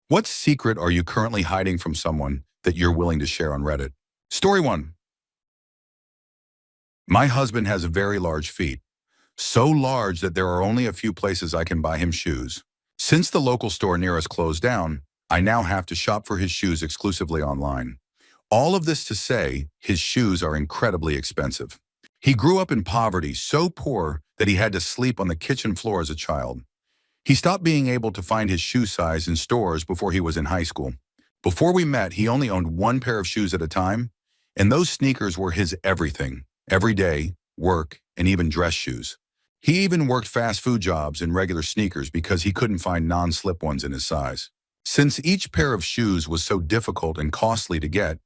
What secret are you currently hiding from someone that you're willing to share on Reddit? Story 1. My husband has very large feet, so large that there are only a few places I can buy him shoes. Since the local store near us closed down, I now have to shop for his shoes exclusively online. All of this to say, his shoes are incredibly expensive. He grew up in poverty, so poor that he had to sleep on the kitchen floor as a child. He stopped being able to find his shoe size in stores before he was in high school. Before we met, he only owned one pair of shoes at a time, and those sneakers were his everything, every day, work, and even dress shoes. He even worked fast food jobs in regular sneakers because he couldn't find non-slip ones in his size. Since each pair of shoes was so difficult and costly to get,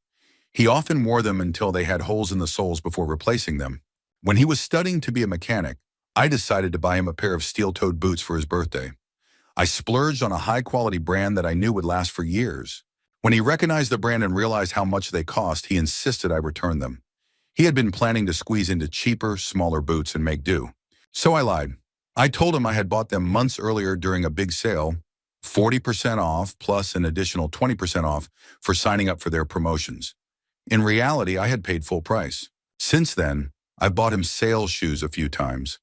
he often wore them until they had holes in the soles before replacing them. When he was studying to be a mechanic, I decided to buy him a pair of steel-toed boots for his birthday. I splurged on a high-quality brand that I knew would last for years. When he recognized the brand and realized how much they cost, he insisted I return them. He had been planning to squeeze into cheaper, smaller boots and make do. So I lied. I told him I had bought them months earlier during a big sale, 40% off plus an additional 20% off for signing up for their promotions. In reality, I had paid full price. Since then, I've bought him sales shoes a few times.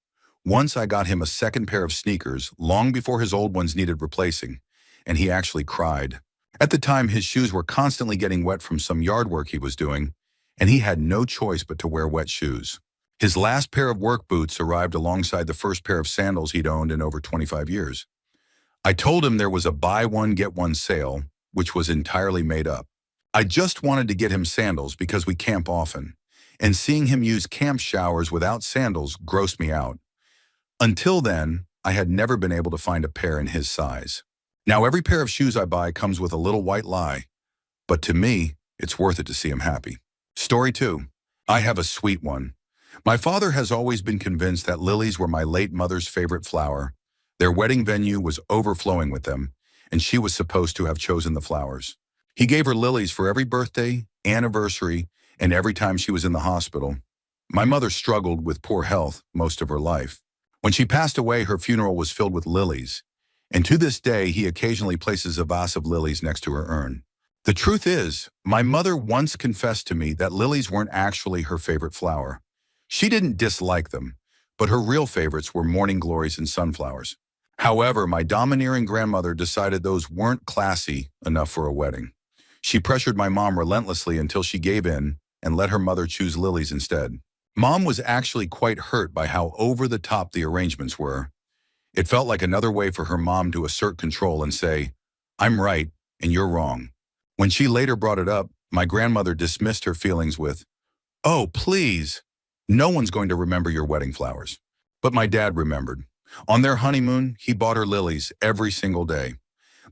Once I got him a second pair of sneakers long before his old ones needed replacing, and he actually cried. At the time, his shoes were constantly getting wet from some yard work he was doing, and he had no choice but to wear wet shoes. His last pair of work boots arrived alongside the first pair of sandals he'd owned in over 25 years. I told him there was a buy one, get one sale, which was entirely made up. I just wanted to get him sandals because we camp often, and seeing him use camp showers without sandals grossed me out. Until then, I had never been able to find a pair in his size. Now every pair of shoes I buy comes with a little white lie, but to me, it's worth it to see him happy. Story 2. I have a sweet one. My father has always been convinced that lilies were my late mother's favorite flower. Their wedding venue was overflowing with them, and she was supposed to have chosen the flowers. He gave her lilies for every birthday, anniversary, and every time she was in the hospital. My mother struggled with poor health most of her life. When she passed away, her funeral was filled with lilies, and to this day, he occasionally places a vase of lilies next to her urn. The truth is, my mother once confessed to me that lilies weren't actually her favorite flower. She didn't dislike them, but her real favorites were morning glories and sunflowers. However, my domineering grandmother decided those weren't classy enough for a wedding. She pressured my mom relentlessly until she gave in and let her mother choose lilies instead. Mom was actually quite hurt by how over-the-top the arrangements were. It felt like another way for her mom to assert control and say, "I'm right and you're wrong." When she later brought it up, my grandmother dismissed her feelings with, "Oh, please, no one's going to remember your wedding flowers." But my dad remembered. On their honeymoon, he bought her lilies every single day.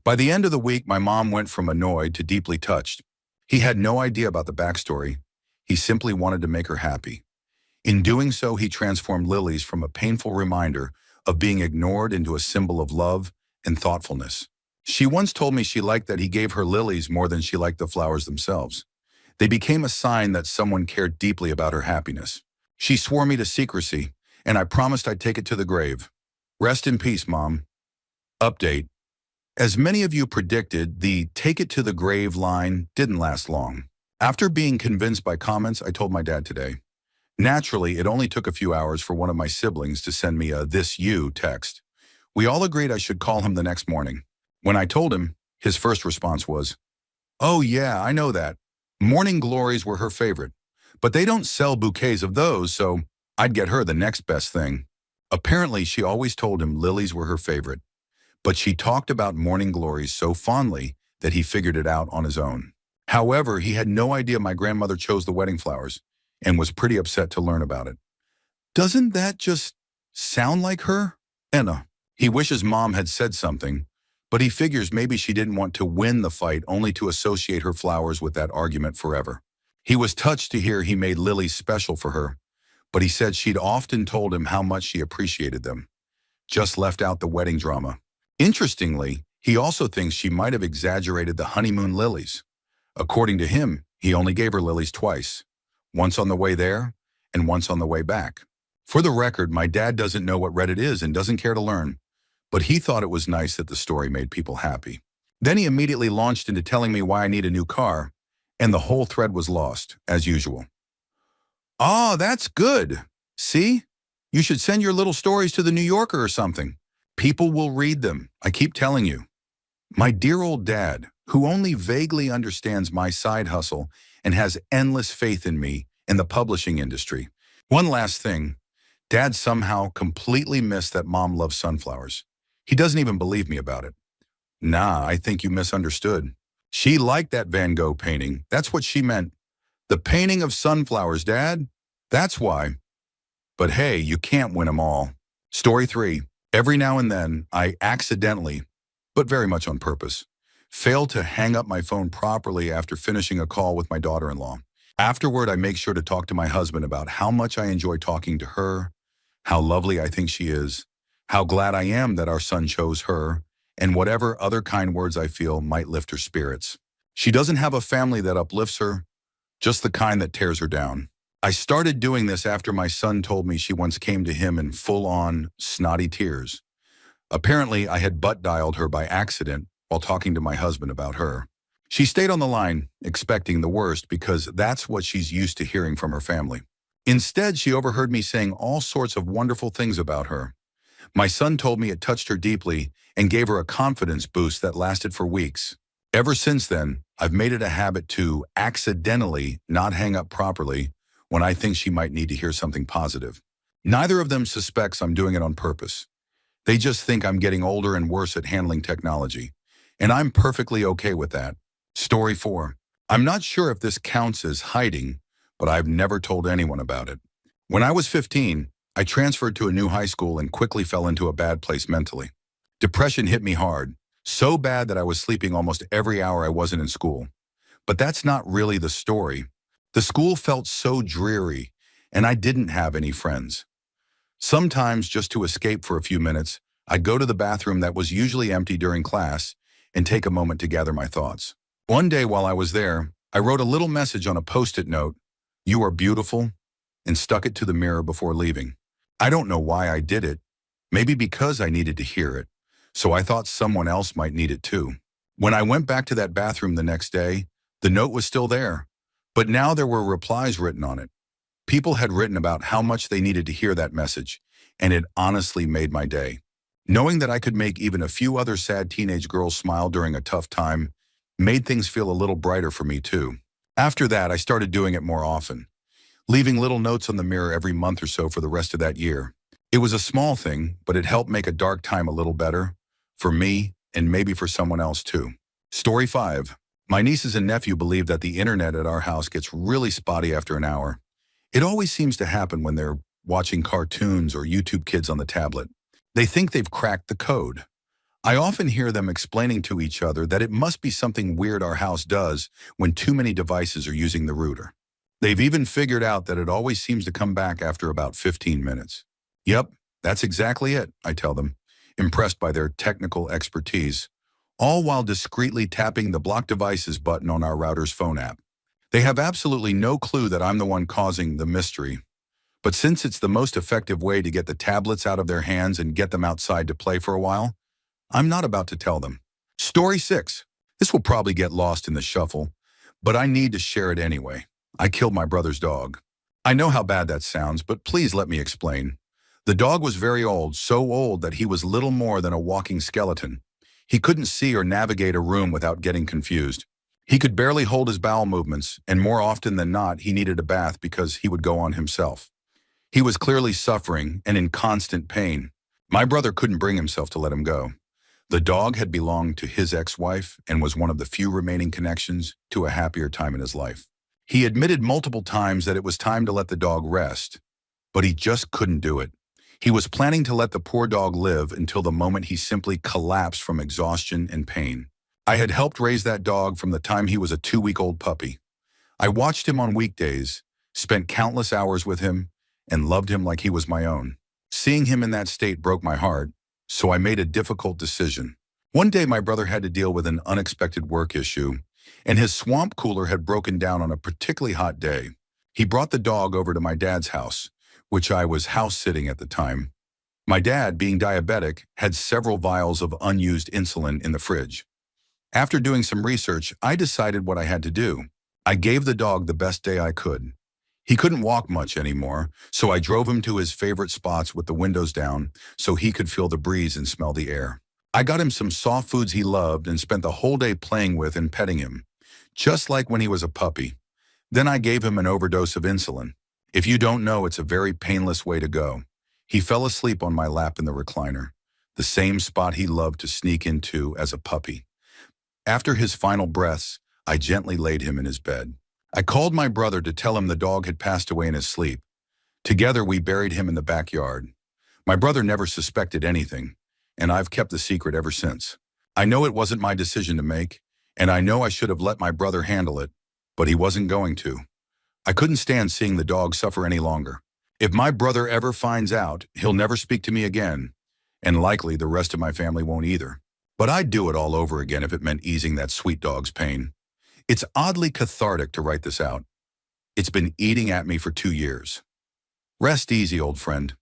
By the end of the week, my mom went from annoyed to deeply touched. He had no idea about the backstory. He simply wanted to make her happy. In doing so, he transformed lilies from a painful reminder of being ignored into a symbol of love and thoughtfulness. She once told me she liked that he gave her lilies more than she liked the flowers themselves. They became a sign that someone cared deeply about her happiness. She swore me to secrecy, and I promised I'd take it to the grave. Rest in peace, Mom. Update. As many of you predicted, the "take it to the grave" line didn't last long. After being convinced by comments, I told my dad today. Naturally, it only took a few hours for one of my siblings to send me a "this you" text. We all agreed I should call him the next morning. When I told him, his first response was, "Oh yeah, I know that. Morning glories were her favorite. But they don't sell bouquets of those, so I'd get her the next best thing." Apparently, she always told him lilies were her favorite, but she talked about morning glories so fondly that he figured it out on his own. However, he had no idea my grandmother chose the wedding flowers and was pretty upset to learn about it. Doesn't that just sound like her? Enna. He wishes Mom had said something, but he figures maybe she didn't want to win the fight only to associate her flowers with that argument forever. He was touched to hear he made lilies special for her, but he said she'd often told him how much she appreciated them. Just left out the wedding drama. Interestingly, he also thinks she might have exaggerated the honeymoon lilies. According to him, he only gave her lilies twice, once on the way there and once on the way back. For the record, my dad doesn't know what Reddit is and doesn't care to learn, but he thought it was nice that the story made people happy. Then he immediately launched into telling me why I need a new car, and the whole thread was lost, as usual. "Oh, that's good. See? You should send your little stories to the New Yorker or something. People will read them, I keep telling you." My dear old dad, who only vaguely understands my side hustle and has endless faith in me in the publishing industry. One last thing, Dad somehow completely missed that Mom loves sunflowers. He doesn't even believe me about it. "Nah, I think you misunderstood. She liked that Van Gogh painting. That's what she meant. The painting of sunflowers, Dad. That's why." But hey, you can't win them all. Story 3. Every now and then, I accidentally, but very much on purpose, fail to hang up my phone properly after finishing a call with my daughter-in-law. Afterward, I make sure to talk to my husband about how much I enjoy talking to her, how lovely I think she is, how glad I am that our son chose her, and whatever other kind words I feel might lift her spirits. She doesn't have a family that uplifts her, just the kind that tears her down. I started doing this after my son told me she once came to him in full-on, snotty tears. Apparently, I had butt-dialed her by accident while talking to my husband about her. She stayed on the line, expecting the worst because that's what she's used to hearing from her family. Instead, she overheard me saying all sorts of wonderful things about her. My son told me it touched her deeply and gave her a confidence boost that lasted for weeks. Ever since then, I've made it a habit to accidentally not hang up properly when I think she might need to hear something positive. Neither of them suspects I'm doing it on purpose. They just think I'm getting older and worse at handling technology, and I'm perfectly okay with that. Story 4. I'm not sure if this counts as hiding, but I've never told anyone about it. When I was 15, I transferred to a new high school and quickly fell into a bad place mentally. Depression hit me hard, so bad that I was sleeping almost every hour I wasn't in school. But that's not really the story. The school felt so dreary, and I didn't have any friends. Sometimes, just to escape for a few minutes, I'd go to the bathroom that was usually empty during class and take a moment to gather my thoughts. One day while I was there, I wrote a little message on a Post-it note, "You are beautiful," and stuck it to the mirror before leaving. I don't know why I did it, maybe because I needed to hear it, so I thought someone else might need it too. When I went back to that bathroom the next day, the note was still there, but now there were replies written on it. People had written about how much they needed to hear that message, and it honestly made my day. Knowing that I could make even a few other sad teenage girls smile during a tough time made things feel a little brighter for me too. After that, I started doing it more often, leaving little notes on the mirror every month or so for the rest of that year. It was a small thing, but it helped make a dark time a little better, for me and maybe for someone else too. Story 5. My nieces and nephew believe that the internet at our house gets really spotty after an hour. It always seems to happen when they're watching cartoons or YouTube Kids on the tablet. They think they've cracked the code. I often hear them explaining to each other that it must be something weird our house does when too many devices are using the router. They've even figured out that it always seems to come back after about 15 minutes. Yep, that's exactly it, I tell them, impressed by their technical expertise, all while discreetly tapping the Block Devices button on our router's phone app. They have absolutely no clue that I'm the one causing the mystery. But since it's the most effective way to get the tablets out of their hands and get them outside to play for a while, I'm not about to tell them. Story 6. This will probably get lost in the shuffle, but I need to share it anyway. I killed my brother's dog. I know how bad that sounds, but please let me explain. The dog was very old, so old that he was little more than a walking skeleton. He couldn't see or navigate a room without getting confused. He could barely hold his bowel movements, and more often than not, he needed a bath because he would go on himself. He was clearly suffering and in constant pain. My brother couldn't bring himself to let him go. The dog had belonged to his ex-wife and was one of the few remaining connections to a happier time in his life. He admitted multiple times that it was time to let the dog rest, but he just couldn't do it. He was planning to let the poor dog live until the moment he simply collapsed from exhaustion and pain. I had helped raise that dog from the time he was a 2-week-old puppy. I watched him on weekdays, spent countless hours with him, and loved him like he was my own. Seeing him in that state broke my heart, so I made a difficult decision. One day my brother had to deal with an unexpected work issue, and his swamp cooler had broken down on a particularly hot day. He brought the dog over to my dad's house, which I was house-sitting at the time. My dad, being diabetic, had several vials of unused insulin in the fridge. After doing some research, I decided what I had to do. I gave the dog the best day I could. He couldn't walk much anymore, so I drove him to his favorite spots with the windows down so he could feel the breeze and smell the air. I got him some soft foods he loved and spent the whole day playing with and petting him, just like when he was a puppy. Then I gave him an overdose of insulin. If you don't know, it's a very painless way to go. He fell asleep on my lap in the recliner, the same spot he loved to sneak into as a puppy. After his final breaths, I gently laid him in his bed. I called my brother to tell him the dog had passed away in his sleep. Together, we buried him in the backyard. My brother never suspected anything, and I've kept the secret ever since. I know it wasn't my decision to make, and I know I should have let my brother handle it, but he wasn't going to. I couldn't stand seeing the dog suffer any longer. If my brother ever finds out, he'll never speak to me again, and likely the rest of my family won't either. But I'd do it all over again if it meant easing that sweet dog's pain. It's oddly cathartic to write this out. It's been eating at me for 2 years. Rest easy, old friend.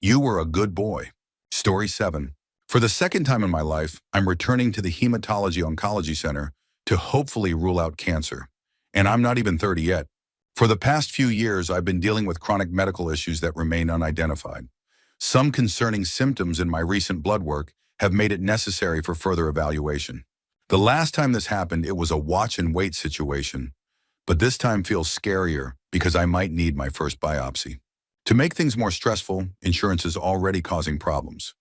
You were a good boy. Story 7. For the second time in my life, I'm returning to the Hematology Oncology Center to hopefully rule out cancer. And I'm not even 30 yet. For the past few years, I've been dealing with chronic medical issues that remain unidentified. Some concerning symptoms in my recent blood work have made it necessary for further evaluation. The last time this happened, it was a watch and wait situation, but this time feels scarier because I might need my first biopsy. To make things more stressful, insurance is already causing problems.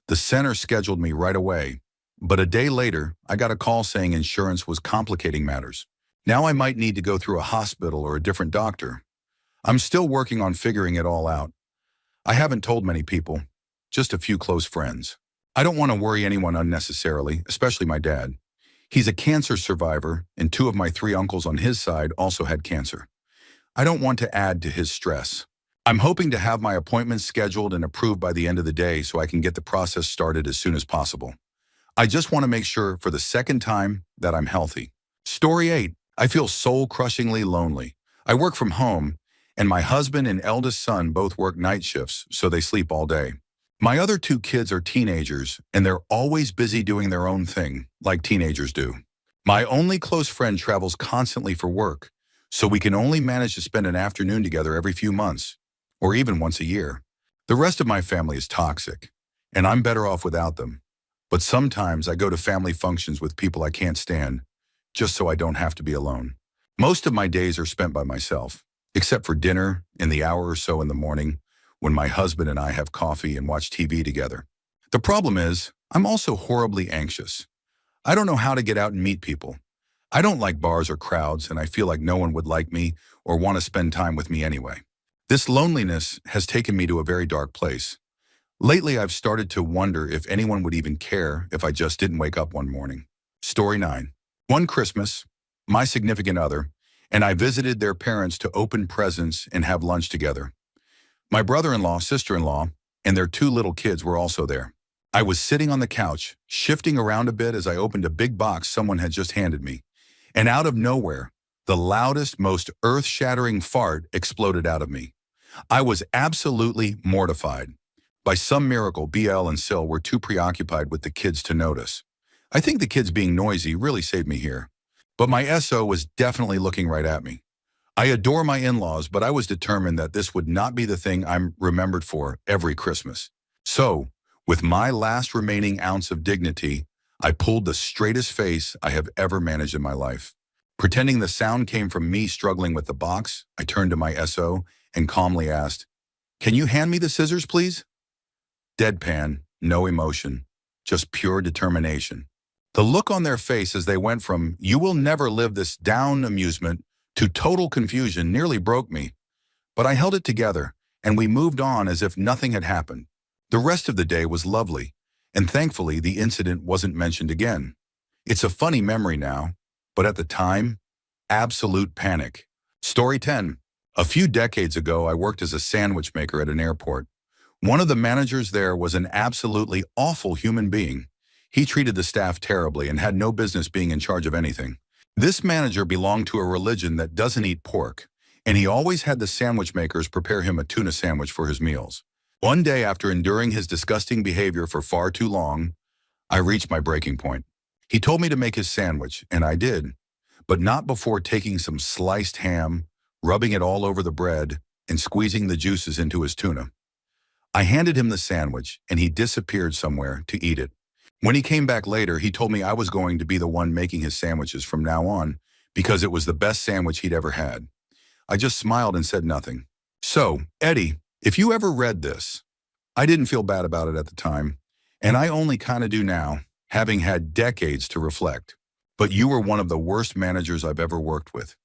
The center scheduled me right away, but a day later, I got a call saying insurance was complicating matters. Now I might need to go through a hospital or a different doctor. I'm still working on figuring it all out. I haven't told many people, just a few close friends. I don't want to worry anyone unnecessarily, especially my dad. He's a cancer survivor, and 2 of my 3 uncles on his side also had cancer. I don't want to add to his stress. I'm hoping to have my appointments scheduled and approved by the end of the day so I can get the process started as soon as possible. I just want to make sure for the second time that I'm healthy. Story 8. I feel soul-crushingly lonely. I work from home, and my husband and eldest son both work night shifts, so they sleep all day. My other 2 kids are teenagers, and they're always busy doing their own thing, like teenagers do. My only close friend travels constantly for work, so we can only manage to spend an afternoon together every few months, or even once a year. The rest of my family is toxic, and I'm better off without them. But sometimes I go to family functions with people I can't stand, just so I don't have to be alone. Most of my days are spent by myself, except for dinner and the hour or so in the morning, when my husband and I have coffee and watch TV together. The problem is, I'm also horribly anxious. I don't know how to get out and meet people. I don't like bars or crowds, and I feel like no one would like me or want to spend time with me anyway. This loneliness has taken me to a very dark place. Lately, I've started to wonder if anyone would even care if I just didn't wake up one morning. Story 9. One Christmas, my significant other and I visited their parents to open presents and have lunch together. My brother-in-law, sister-in-law, and their 2 little kids were also there. I was sitting on the couch, shifting around a bit as I opened a big box someone had just handed me. And out of nowhere, the loudest, most earth-shattering fart exploded out of me. I was absolutely mortified. By some miracle, BL and Sil were too preoccupied with the kids to notice. I think the kids being noisy really saved me here. But my SO was definitely looking right at me. I adore my in-laws, but I was determined that this would not be the thing I'm remembered for every Christmas. So, with my last remaining ounce of dignity, I pulled the straightest face I have ever managed in my life. Pretending the sound came from me struggling with the box, I turned to my SO and calmly asked, "Can you hand me the scissors, please?" Deadpan, no emotion, just pure determination. The look on their face as they went from, "You will never live this down" amusement to total confusion nearly broke me. But I held it together, and we moved on as if nothing had happened. The rest of the day was lovely, and thankfully the incident wasn't mentioned again. It's a funny memory now, but at the time, absolute panic. Story 10. A few decades ago, I worked as a sandwich maker at an airport. One of the managers there was an absolutely awful human being. He treated the staff terribly and had no business being in charge of anything. This manager belonged to a religion that doesn't eat pork, and he always had the sandwich makers prepare him a tuna sandwich for his meals. One day, after enduring his disgusting behavior for far too long, I reached my breaking point. He told me to make his sandwich, and I did, but not before taking some sliced ham, rubbing it all over the bread, and squeezing the juices into his tuna. I handed him the sandwich, and he disappeared somewhere to eat it. When he came back later, he told me I was going to be the one making his sandwiches from now on because it was the best sandwich he'd ever had. I just smiled and said nothing. So, Eddie, if you ever read this, I didn't feel bad about it at the time, and I only kind of do now, having had decades to reflect. But you were one of the worst managers I've ever worked with.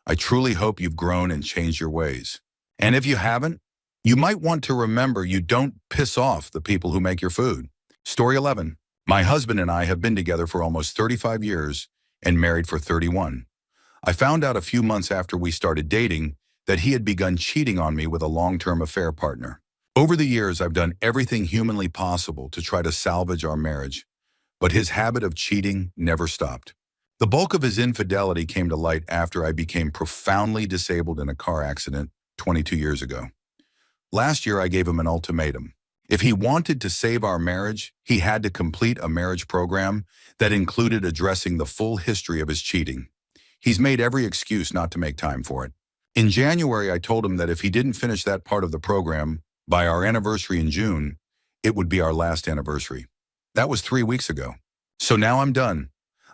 I truly hope you've grown and changed your ways. And if you haven't, you might want to remember you don't piss off the people who make your food. Story 11. My husband and I have been together for almost 35 years and married for 31. I found out a few months after we started dating that he had begun cheating on me with a long-term affair partner. Over the years, I've done everything humanly possible to try to salvage our marriage, but his habit of cheating never stopped. The bulk of his infidelity came to light after I became profoundly disabled in a car accident 22 years ago. Last year, I gave him an ultimatum. If he wanted to save our marriage, he had to complete a marriage program that included addressing the full history of his cheating. He's made every excuse not to make time for it. In January, I told him that if he didn't finish that part of the program by our anniversary in June, it would be our last anniversary. That was 3 weeks ago. So now I'm done.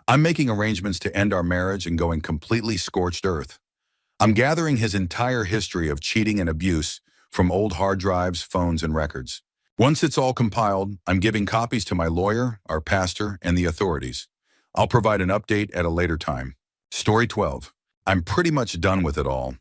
I'm making arrangements to end our marriage and going completely scorched earth. I'm gathering his entire history of cheating and abuse from old hard drives, phones, and records. Once it's all compiled, I'm giving copies to my lawyer, our pastor, and the authorities. I'll provide an update at a later time. Story 12. I'm pretty much done with it all,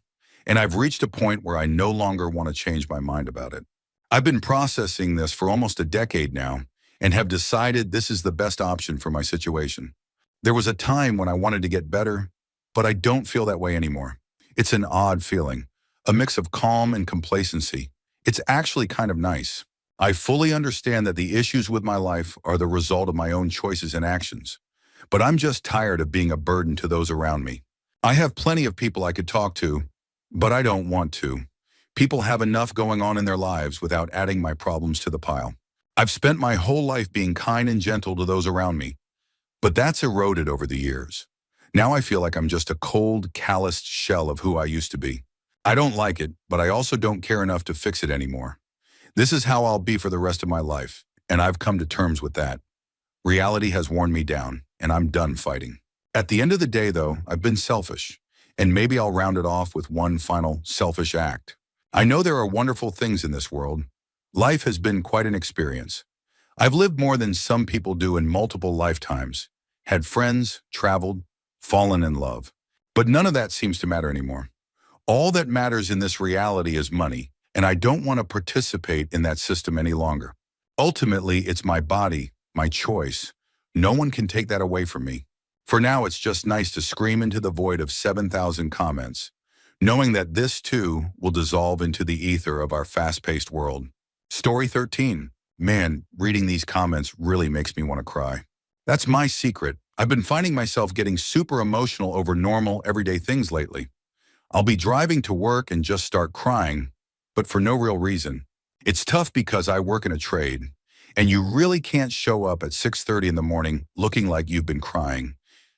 and I've reached a point where I no longer want to change my mind about it. I've been processing this for almost a decade now and have decided this is the best option for my situation. There was a time when I wanted to get better, but I don't feel that way anymore. It's an odd feeling, a mix of calm and complacency. It's actually kind of nice. I fully understand that the issues with my life are the result of my own choices and actions, but I'm just tired of being a burden to those around me. I have plenty of people I could talk to, but I don't want to. People have enough going on in their lives without adding my problems to the pile. I've spent my whole life being kind and gentle to those around me, but that's eroded over the years. Now I feel like I'm just a cold, calloused shell of who I used to be. I don't like it, but I also don't care enough to fix it anymore. This is how I'll be for the rest of my life, and I've come to terms with that. Reality has worn me down, and I'm done fighting. At the end of the day, though, I've been selfish, and maybe I'll round it off with one final selfish act. I know there are wonderful things in this world. Life has been quite an experience. I've lived more than some people do in multiple lifetimes, had friends, traveled, fallen in love. But none of that seems to matter anymore. All that matters in this reality is money, and I don't want to participate in that system any longer. Ultimately, it's my body, my choice. No one can take that away from me. For now, it's just nice to scream into the void of 7,000 comments, knowing that this too will dissolve into the ether of our fast-paced world. Story 13. Man, reading these comments really makes me want to cry. That's my secret. I've been finding myself getting super emotional over normal, everyday things lately. I'll be driving to work and just start crying, but for no real reason. It's tough because I work in a trade, and you really can't show up at 6:30 in the morning looking like you've been crying,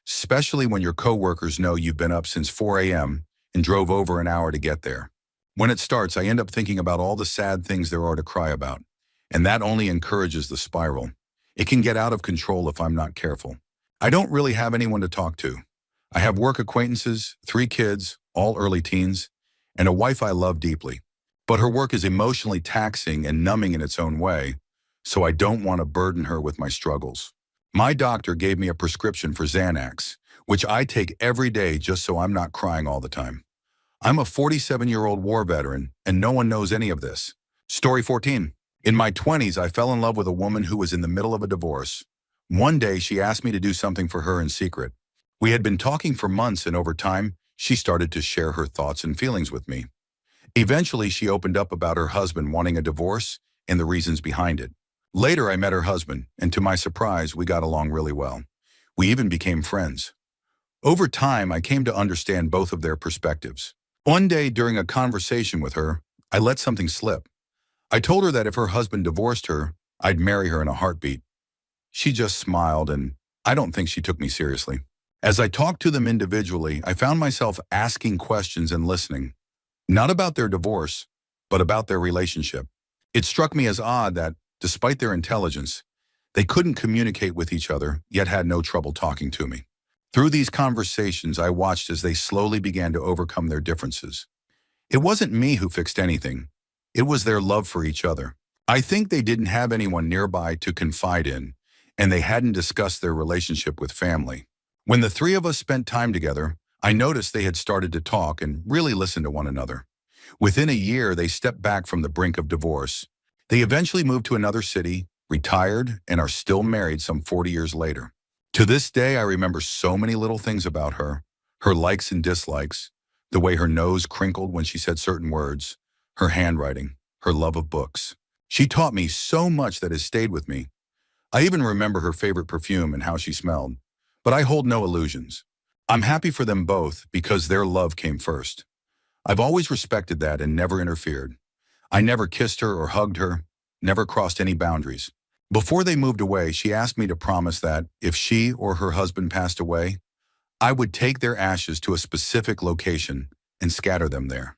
especially when your coworkers know you've been up since 4 a.m. and drove over an hour to get there. When it starts, I end up thinking about all the sad things there are to cry about, and that only encourages the spiral. It can get out of control if I'm not careful. I don't really have anyone to talk to. I have work acquaintances, 3 kids, all early teens, and a wife I love deeply. But her work is emotionally taxing and numbing in its own way, so I don't want to burden her with my struggles. My doctor gave me a prescription for Xanax, which I take every day just so I'm not crying all the time. I'm a 47-year-old war veteran, and no one knows any of this. Story 14. In my 20s, I fell in love with a woman who was in the middle of a divorce. One day, she asked me to do something for her in secret. We had been talking for months, and over time, she started to share her thoughts and feelings with me. Eventually, she opened up about her husband wanting a divorce and the reasons behind it. Later, I met her husband, and to my surprise, we got along really well. We even became friends. Over time, I came to understand both of their perspectives. One day, during a conversation with her, I let something slip. I told her that if her husband divorced her, I'd marry her in a heartbeat. She just smiled, and I don't think she took me seriously. As I talked to them individually, I found myself asking questions and listening, not about their divorce, but about their relationship. It struck me as odd that, despite their intelligence, they couldn't communicate with each other, yet had no trouble talking to me. Through these conversations, I watched as they slowly began to overcome their differences. It wasn't me who fixed anything. It was their love for each other. I think they didn't have anyone nearby to confide in, and they hadn't discussed their relationship with family. When the three of us spent time together, I noticed they had started to talk and really listen to one another. Within a year, they stepped back from the brink of divorce. They eventually moved to another city, retired, and are still married some 40 years later. To this day, I remember so many little things about her likes and dislikes, the way her nose crinkled when she said certain words, her handwriting, her love of books. She taught me so much that has stayed with me. I even remember her favorite perfume and how she smelled. But I hold no illusions. I'm happy for them both because their love came first. I've always respected that and never interfered. I never kissed her or hugged her, never crossed any boundaries. Before they moved away, she asked me to promise that, if she or her husband passed away, I would take their ashes to a specific location and scatter them there.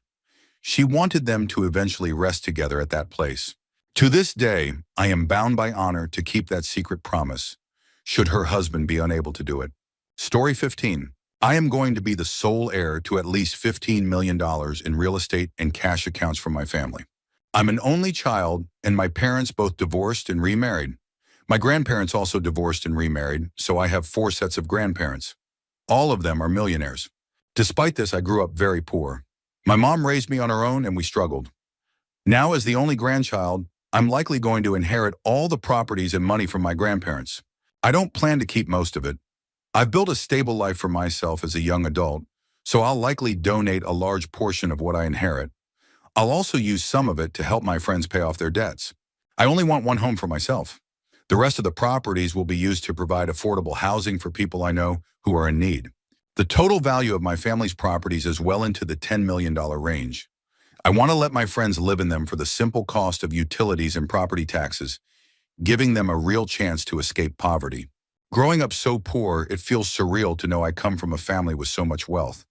She wanted them to eventually rest together at that place. To this day, I am bound by honor to keep that secret promise, should her husband be unable to do it. Story 15. I am going to be the sole heir to at least $15 million in real estate and cash accounts from my family. I'm an only child, and my parents both divorced and remarried. My grandparents also divorced and remarried, so I have 4 sets of grandparents. All of them are millionaires. Despite this, I grew up very poor. My mom raised me on her own, and we struggled. Now, as the only grandchild, I'm likely going to inherit all the properties and money from my grandparents. I don't plan to keep most of it. I've built a stable life for myself as a young adult, so I'll likely donate a large portion of what I inherit. I'll also use some of it to help my friends pay off their debts. I only want one home for myself. The rest of the properties will be used to provide affordable housing for people I know who are in need. The total value of my family's properties is well into the $10 million range. I want to let my friends live in them for the simple cost of utilities and property taxes, giving them a real chance to escape poverty. Growing up so poor, it feels surreal to know I come from a family with so much wealth.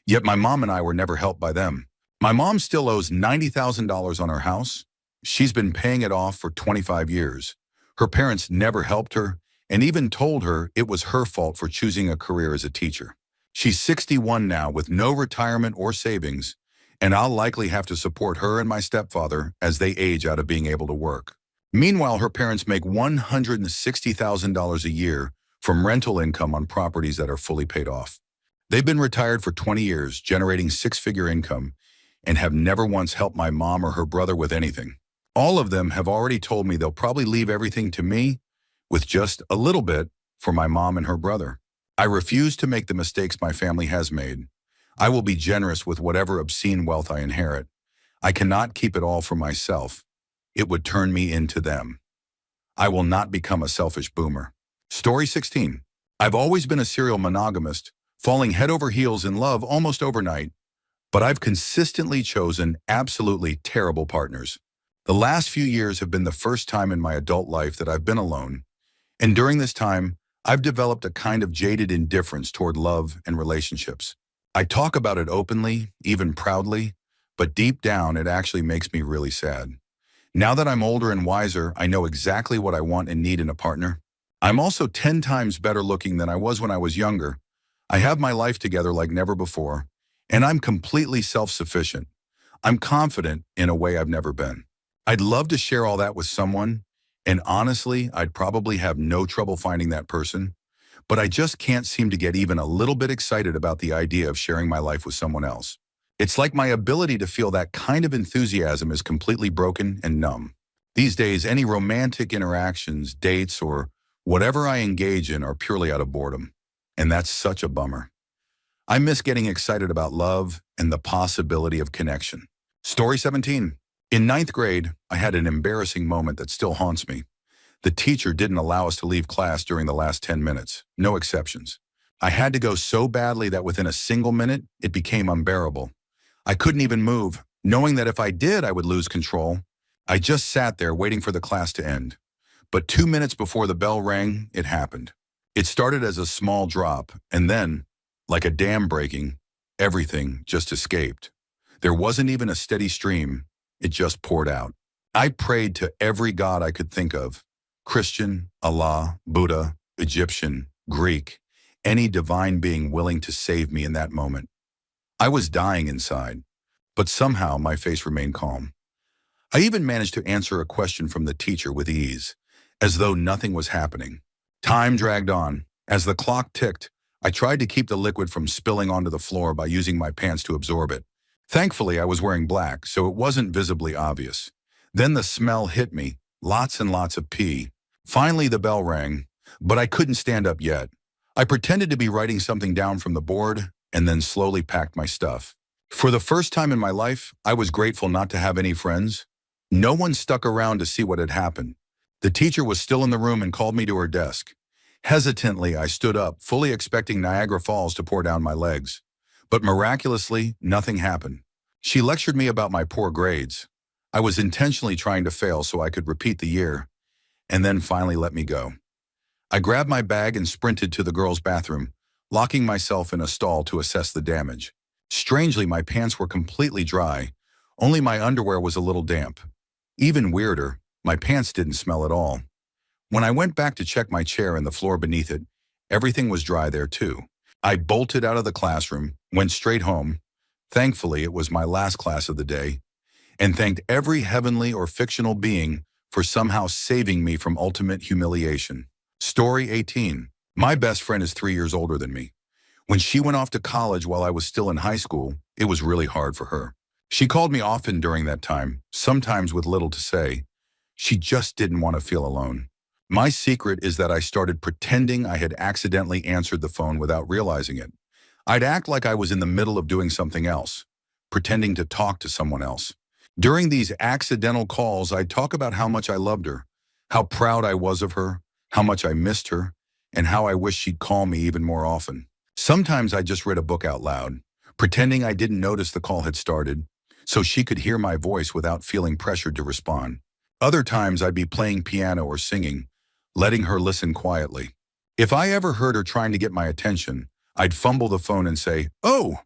Yet my mom and I were never helped by them. My mom still owes $90,000 on her house. She's been paying it off for 25 years. Her parents never helped her and even told her it was her fault for choosing a career as a teacher. She's 61 now with no retirement or savings, and I'll likely have to support her and my stepfather as they age out of being able to work. Meanwhile, her parents make $160,000 a year from rental income on properties that are fully paid off. They've been retired for 20 years, generating 6-figure income, and have never once helped my mom or her brother with anything. All of them have already told me they'll probably leave everything to me, with just a little bit for my mom and her brother. I refuse to make the mistakes my family has made. I will be generous with whatever obscene wealth I inherit. I cannot keep it all for myself. It would turn me into them. I will not become a selfish boomer. Story 16. I've always been a serial monogamist, falling head over heels in love almost overnight, but I've consistently chosen absolutely terrible partners. The last few years have been the first time in my adult life that I've been alone, and during this time, I've developed a kind of jaded indifference toward love and relationships. I talk about it openly, even proudly, but deep down it actually makes me really sad. Now that I'm older and wiser, I know exactly what I want and need in a partner. I'm also 10 times better looking than I was when I was younger. I have my life together like never before, and I'm completely self-sufficient. I'm confident in a way I've never been. I'd love to share all that with someone, and honestly, I'd probably have no trouble finding that person, but I just can't seem to get even a little bit excited about the idea of sharing my life with someone else. It's like my ability to feel that kind of enthusiasm is completely broken and numb. These days, any romantic interactions, dates, or whatever I engage in are purely out of boredom, and that's such a bummer. I miss getting excited about love and the possibility of connection. Story 17. In 9th grade, I had an embarrassing moment that still haunts me. The teacher didn't allow us to leave class during the last 10 minutes, no exceptions. I had to go so badly that within a single minute, it became unbearable. I couldn't even move, knowing that if I did, I would lose control. I just sat there waiting for the class to end. But 2 minutes before the bell rang, it happened. It started as a small drop, and then, like a dam breaking, everything just escaped. There wasn't even a steady stream, it just poured out. I prayed to every god I could think of: Christian, Allah, Buddha, Egyptian, Greek, any divine being willing to save me in that moment. I was dying inside, but somehow my face remained calm. I even managed to answer a question from the teacher with ease, as though nothing was happening. Time dragged on. As the clock ticked, I tried to keep the liquid from spilling onto the floor by using my pants to absorb it. Thankfully, I was wearing black, so it wasn't visibly obvious. Then the smell hit me, lots and lots of pee. Finally, the bell rang, but I couldn't stand up yet. I pretended to be writing something down from the board and then slowly packed my stuff. For the first time in my life, I was grateful not to have any friends. No one stuck around to see what had happened. The teacher was still in the room and called me to her desk. Hesitantly, I stood up, fully expecting Niagara Falls to pour down my legs. But miraculously, nothing happened. She lectured me about my poor grades. I was intentionally trying to fail so I could repeat the year, and then finally let me go. I grabbed my bag and sprinted to the girls' bathroom, locking myself in a stall to assess the damage. Strangely, my pants were completely dry. Only my underwear was a little damp. Even weirder, my pants didn't smell at all. When I went back to check my chair and the floor beneath it, everything was dry there too. I bolted out of the classroom, went straight home. Thankfully, it was my last class of the day, and thanked every heavenly or fictional being for somehow saving me from ultimate humiliation. Story 18. My best friend is 3 years older than me. When she went off to college while I was still in high school, it was really hard for her. She called me often during that time, sometimes with little to say. She just didn't want to feel alone. My secret is that I started pretending I had accidentally answered the phone without realizing it. I'd act like I was in the middle of doing something else, pretending to talk to someone else. During these accidental calls, I'd talk about how much I loved her, how proud I was of her, how much I missed her, and how I wished she'd call me even more often. Sometimes I just read a book out loud, pretending I didn't notice the call had started, so she could hear my voice without feeling pressured to respond. Other times I'd be playing piano or singing, letting her listen quietly. If I ever heard her trying to get my attention, I'd fumble the phone and say, "Oh,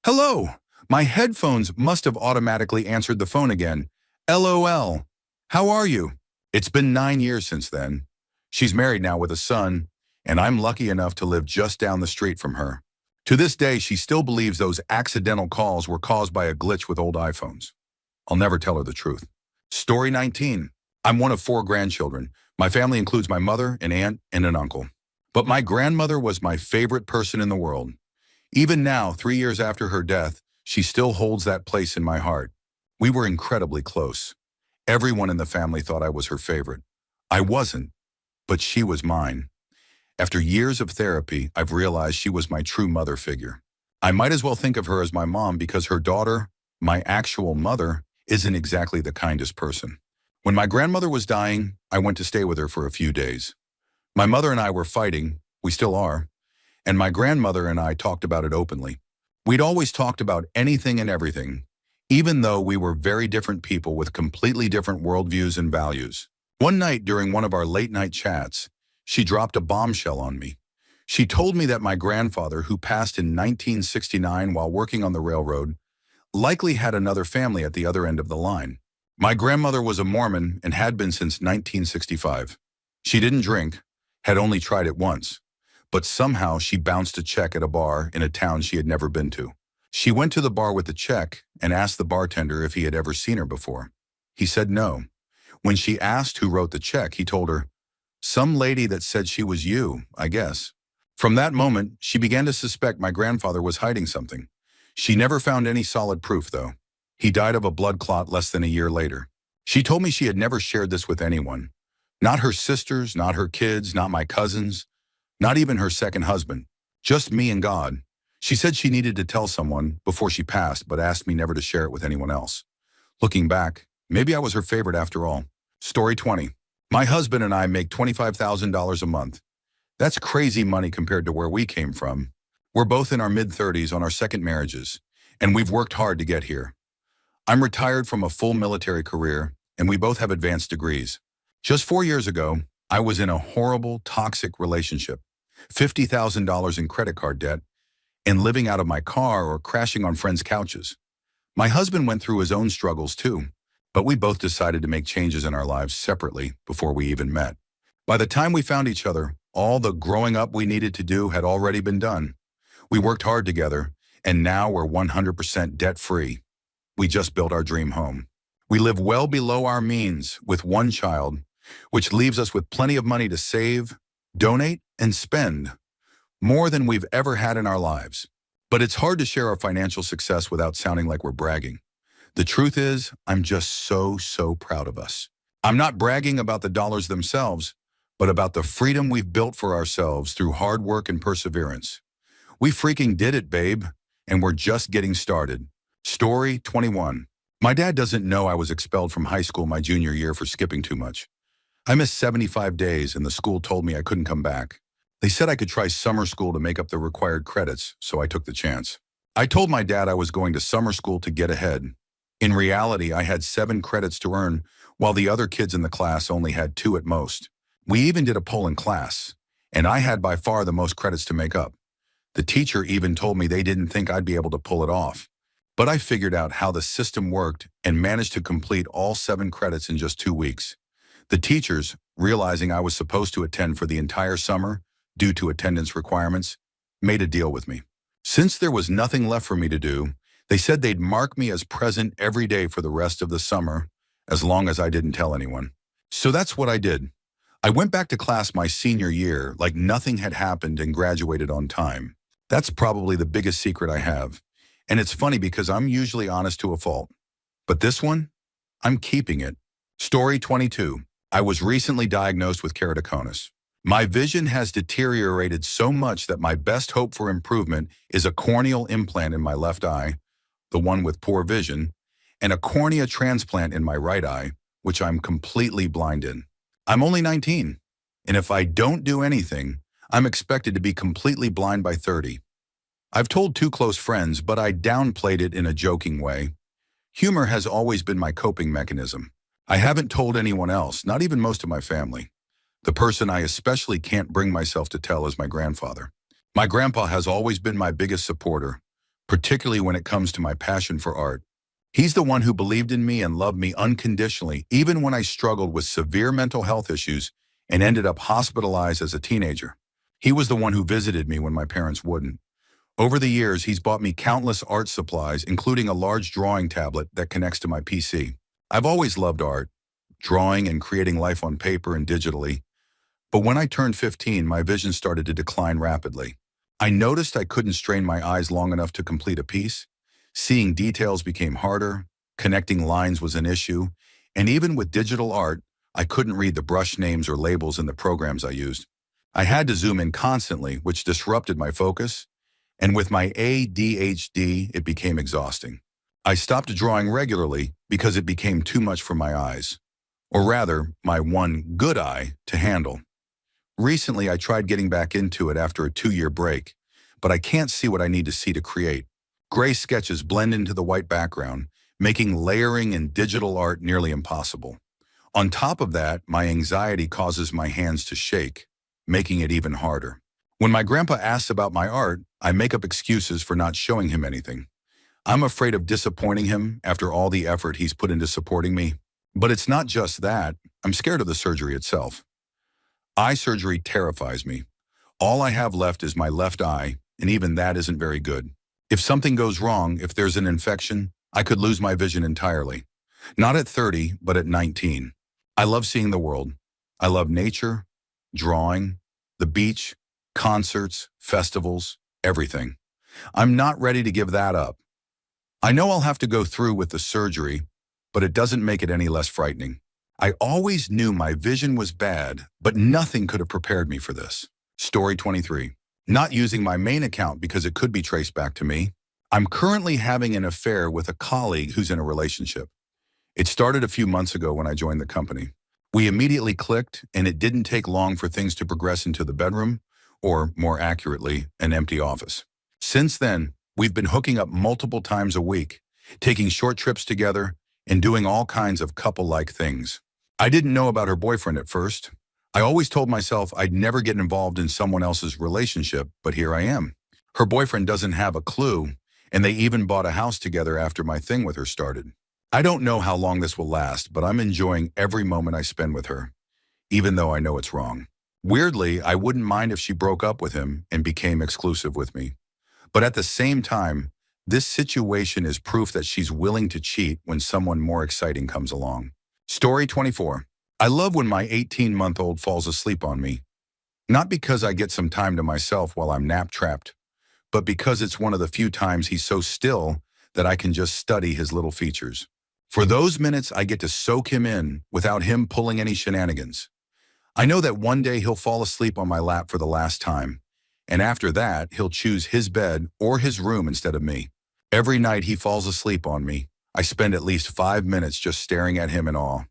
hello. My headphones must have automatically answered the phone again. LOL. How are you?" It's been 9 years since then. She's married now with a son, and I'm lucky enough to live just down the street from her. To this day, she still believes those accidental calls were caused by a glitch with old iPhones. I'll never tell her the truth. Story 19. I'm one of 4 grandchildren. My family includes my mother, an aunt, and an uncle. But my grandmother was my favorite person in the world. Even now, 3 years after her death, she still holds that place in my heart. We were incredibly close. Everyone in the family thought I was her favorite. I wasn't, but she was mine. After years of therapy, I've realized she was my true mother figure. I might as well think of her as my mom because her daughter, my actual mother, isn't exactly the kindest person. When my grandmother was dying, I went to stay with her for a few days. My mother and I were fighting, we still are, and my grandmother and I talked about it openly. We'd always talked about anything and everything, even though we were very different people with completely different worldviews and values. One night during one of our late-night chats, she dropped a bombshell on me. She told me that my grandfather, who passed in 1969 while working on the railroad, likely had another family at the other end of the line. My grandmother was a Mormon and had been since 1965. She didn't drink, had only tried it once, but somehow she bounced a check at a bar in a town she had never been to. She went to the bar with the check and asked the bartender if he had ever seen her before. He said no. When she asked who wrote the check, he told her, "Some lady that said she was you, I guess." From that moment, she began to suspect my grandfather was hiding something. She never found any solid proof, though. He died of a blood clot less than a year later. She told me she had never shared this with anyone. Not her sisters, not her kids, not my cousins, not even her second husband. Just me and God. She said she needed to tell someone before she passed, but asked me never to share it with anyone else. Looking back, maybe I was her favorite after all. Story 20. My husband and I make $25,000 a month. That's crazy money compared to where we came from. We're both in our mid-30s on our second marriages, and we've worked hard to get here. I'm retired from a full military career, and we both have advanced degrees. Just 4 years ago, I was in a horrible, toxic relationship. $50,000 in credit card debt, and living out of my car or crashing on friends' couches. My husband went through his own struggles too, but we both decided to make changes in our lives separately before we even met. By the time we found each other, all the growing up we needed to do had already been done. We worked hard together, and now we're 100% debt-free. We just built our dream home. We live well below our means with one child, which leaves us with plenty of money to save, donate, and spend, more than we've ever had in our lives. But it's hard to share our financial success without sounding like we're bragging. The truth is, I'm just so proud of us. I'm not bragging about the dollars themselves, but about the freedom we've built for ourselves through hard work and perseverance. We freaking did it, babe, and we're just getting started. Story 21. My dad doesn't know I was expelled from high school my junior year for skipping too much. I missed 75 days and the school told me I couldn't come back. They said I could try summer school to make up the required credits, so I took the chance. I told my dad I was going to summer school to get ahead. In reality, I had 7 credits to earn, while the other kids in the class only had 2 at most. We even did a poll in class, and I had by far the most credits to make up. The teacher even told me they didn't think I'd be able to pull it off. But I figured out how the system worked and managed to complete all 7 credits in just 2 weeks. The teachers, realizing I was supposed to attend for the entire summer, due to attendance requirements, made a deal with me. Since there was nothing left for me to do, they said they'd mark me as present every day for the rest of the summer, as long as I didn't tell anyone. So that's what I did. I went back to class my senior year like nothing had happened and graduated on time. That's probably the biggest secret I have. And it's funny because I'm usually honest to a fault. But this one, I'm keeping it. Story 22. I was recently diagnosed with keratoconus. My vision has deteriorated so much that my best hope for improvement is a corneal implant in my left eye, the one with poor vision, and a cornea transplant in my right eye, which I'm completely blind in. I'm only 19, and if I don't do anything, I'm expected to be completely blind by 30. I've told 2 close friends, but I downplayed it in a joking way. Humor has always been my coping mechanism. I haven't told anyone else, not even most of my family. The person I especially can't bring myself to tell is my grandfather. My grandpa has always been my biggest supporter, particularly when it comes to my passion for art. He's the one who believed in me and loved me unconditionally, even when I struggled with severe mental health issues and ended up hospitalized as a teenager. He was the one who visited me when my parents wouldn't. Over the years, he's bought me countless art supplies, including a large drawing tablet that connects to my PC. I've always loved art, drawing and creating life on paper and digitally. But when I turned 15, my vision started to decline rapidly. I noticed I couldn't strain my eyes long enough to complete a piece. Seeing details became harder, connecting lines was an issue, and even with digital art, I couldn't read the brush names or labels in the programs I used. I had to zoom in constantly, which disrupted my focus, and with my ADHD, it became exhausting. I stopped drawing regularly because it became too much for my eyes, or rather, my one good eye to handle. Recently, I tried getting back into it after a 2-year break, but I can't see what I need to see to create. Gray sketches blend into the white background, making layering in digital art nearly impossible. On top of that, my anxiety causes my hands to shake, making it even harder. When my grandpa asks about my art, I make up excuses for not showing him anything. I'm afraid of disappointing him after all the effort he's put into supporting me. But it's not just that. I'm scared of the surgery itself. Eye surgery terrifies me. All I have left is my left eye, and even that isn't very good. If something goes wrong, if there's an infection, I could lose my vision entirely. Not at 30, but at 19. I love seeing the world. I love nature, drawing, the beach, concerts, festivals, everything. I'm not ready to give that up. I know I'll have to go through with the surgery, but it doesn't make it any less frightening. I always knew my vision was bad, but nothing could have prepared me for this. Story 23. Not using my main account because it could be traced back to me. I'm currently having an affair with a colleague who's in a relationship. It started a few months ago when I joined the company. We immediately clicked, and it didn't take long for things to progress into the bedroom, or more accurately, an empty office. Since then, we've been hooking up multiple times a week, taking short trips together, and doing all kinds of couple-like things. I didn't know about her boyfriend at first. I always told myself I'd never get involved in someone else's relationship, but here I am. Her boyfriend doesn't have a clue, and they even bought a house together after my thing with her started. I don't know how long this will last, but I'm enjoying every moment I spend with her, even though I know it's wrong. Weirdly, I wouldn't mind if she broke up with him and became exclusive with me. But at the same time, this situation is proof that she's willing to cheat when someone more exciting comes along. Story 24. I love when my 18-month-old falls asleep on me. Not because I get some time to myself while I'm nap-trapped, but because it's one of the few times he's so still that I can just study his little features. For those minutes, I get to soak him in without him pulling any shenanigans. I know that one day he'll fall asleep on my lap for the last time, and after that, he'll choose his bed or his room instead of me. Every night he falls asleep on me, I spend at least 5 minutes just staring at him in awe.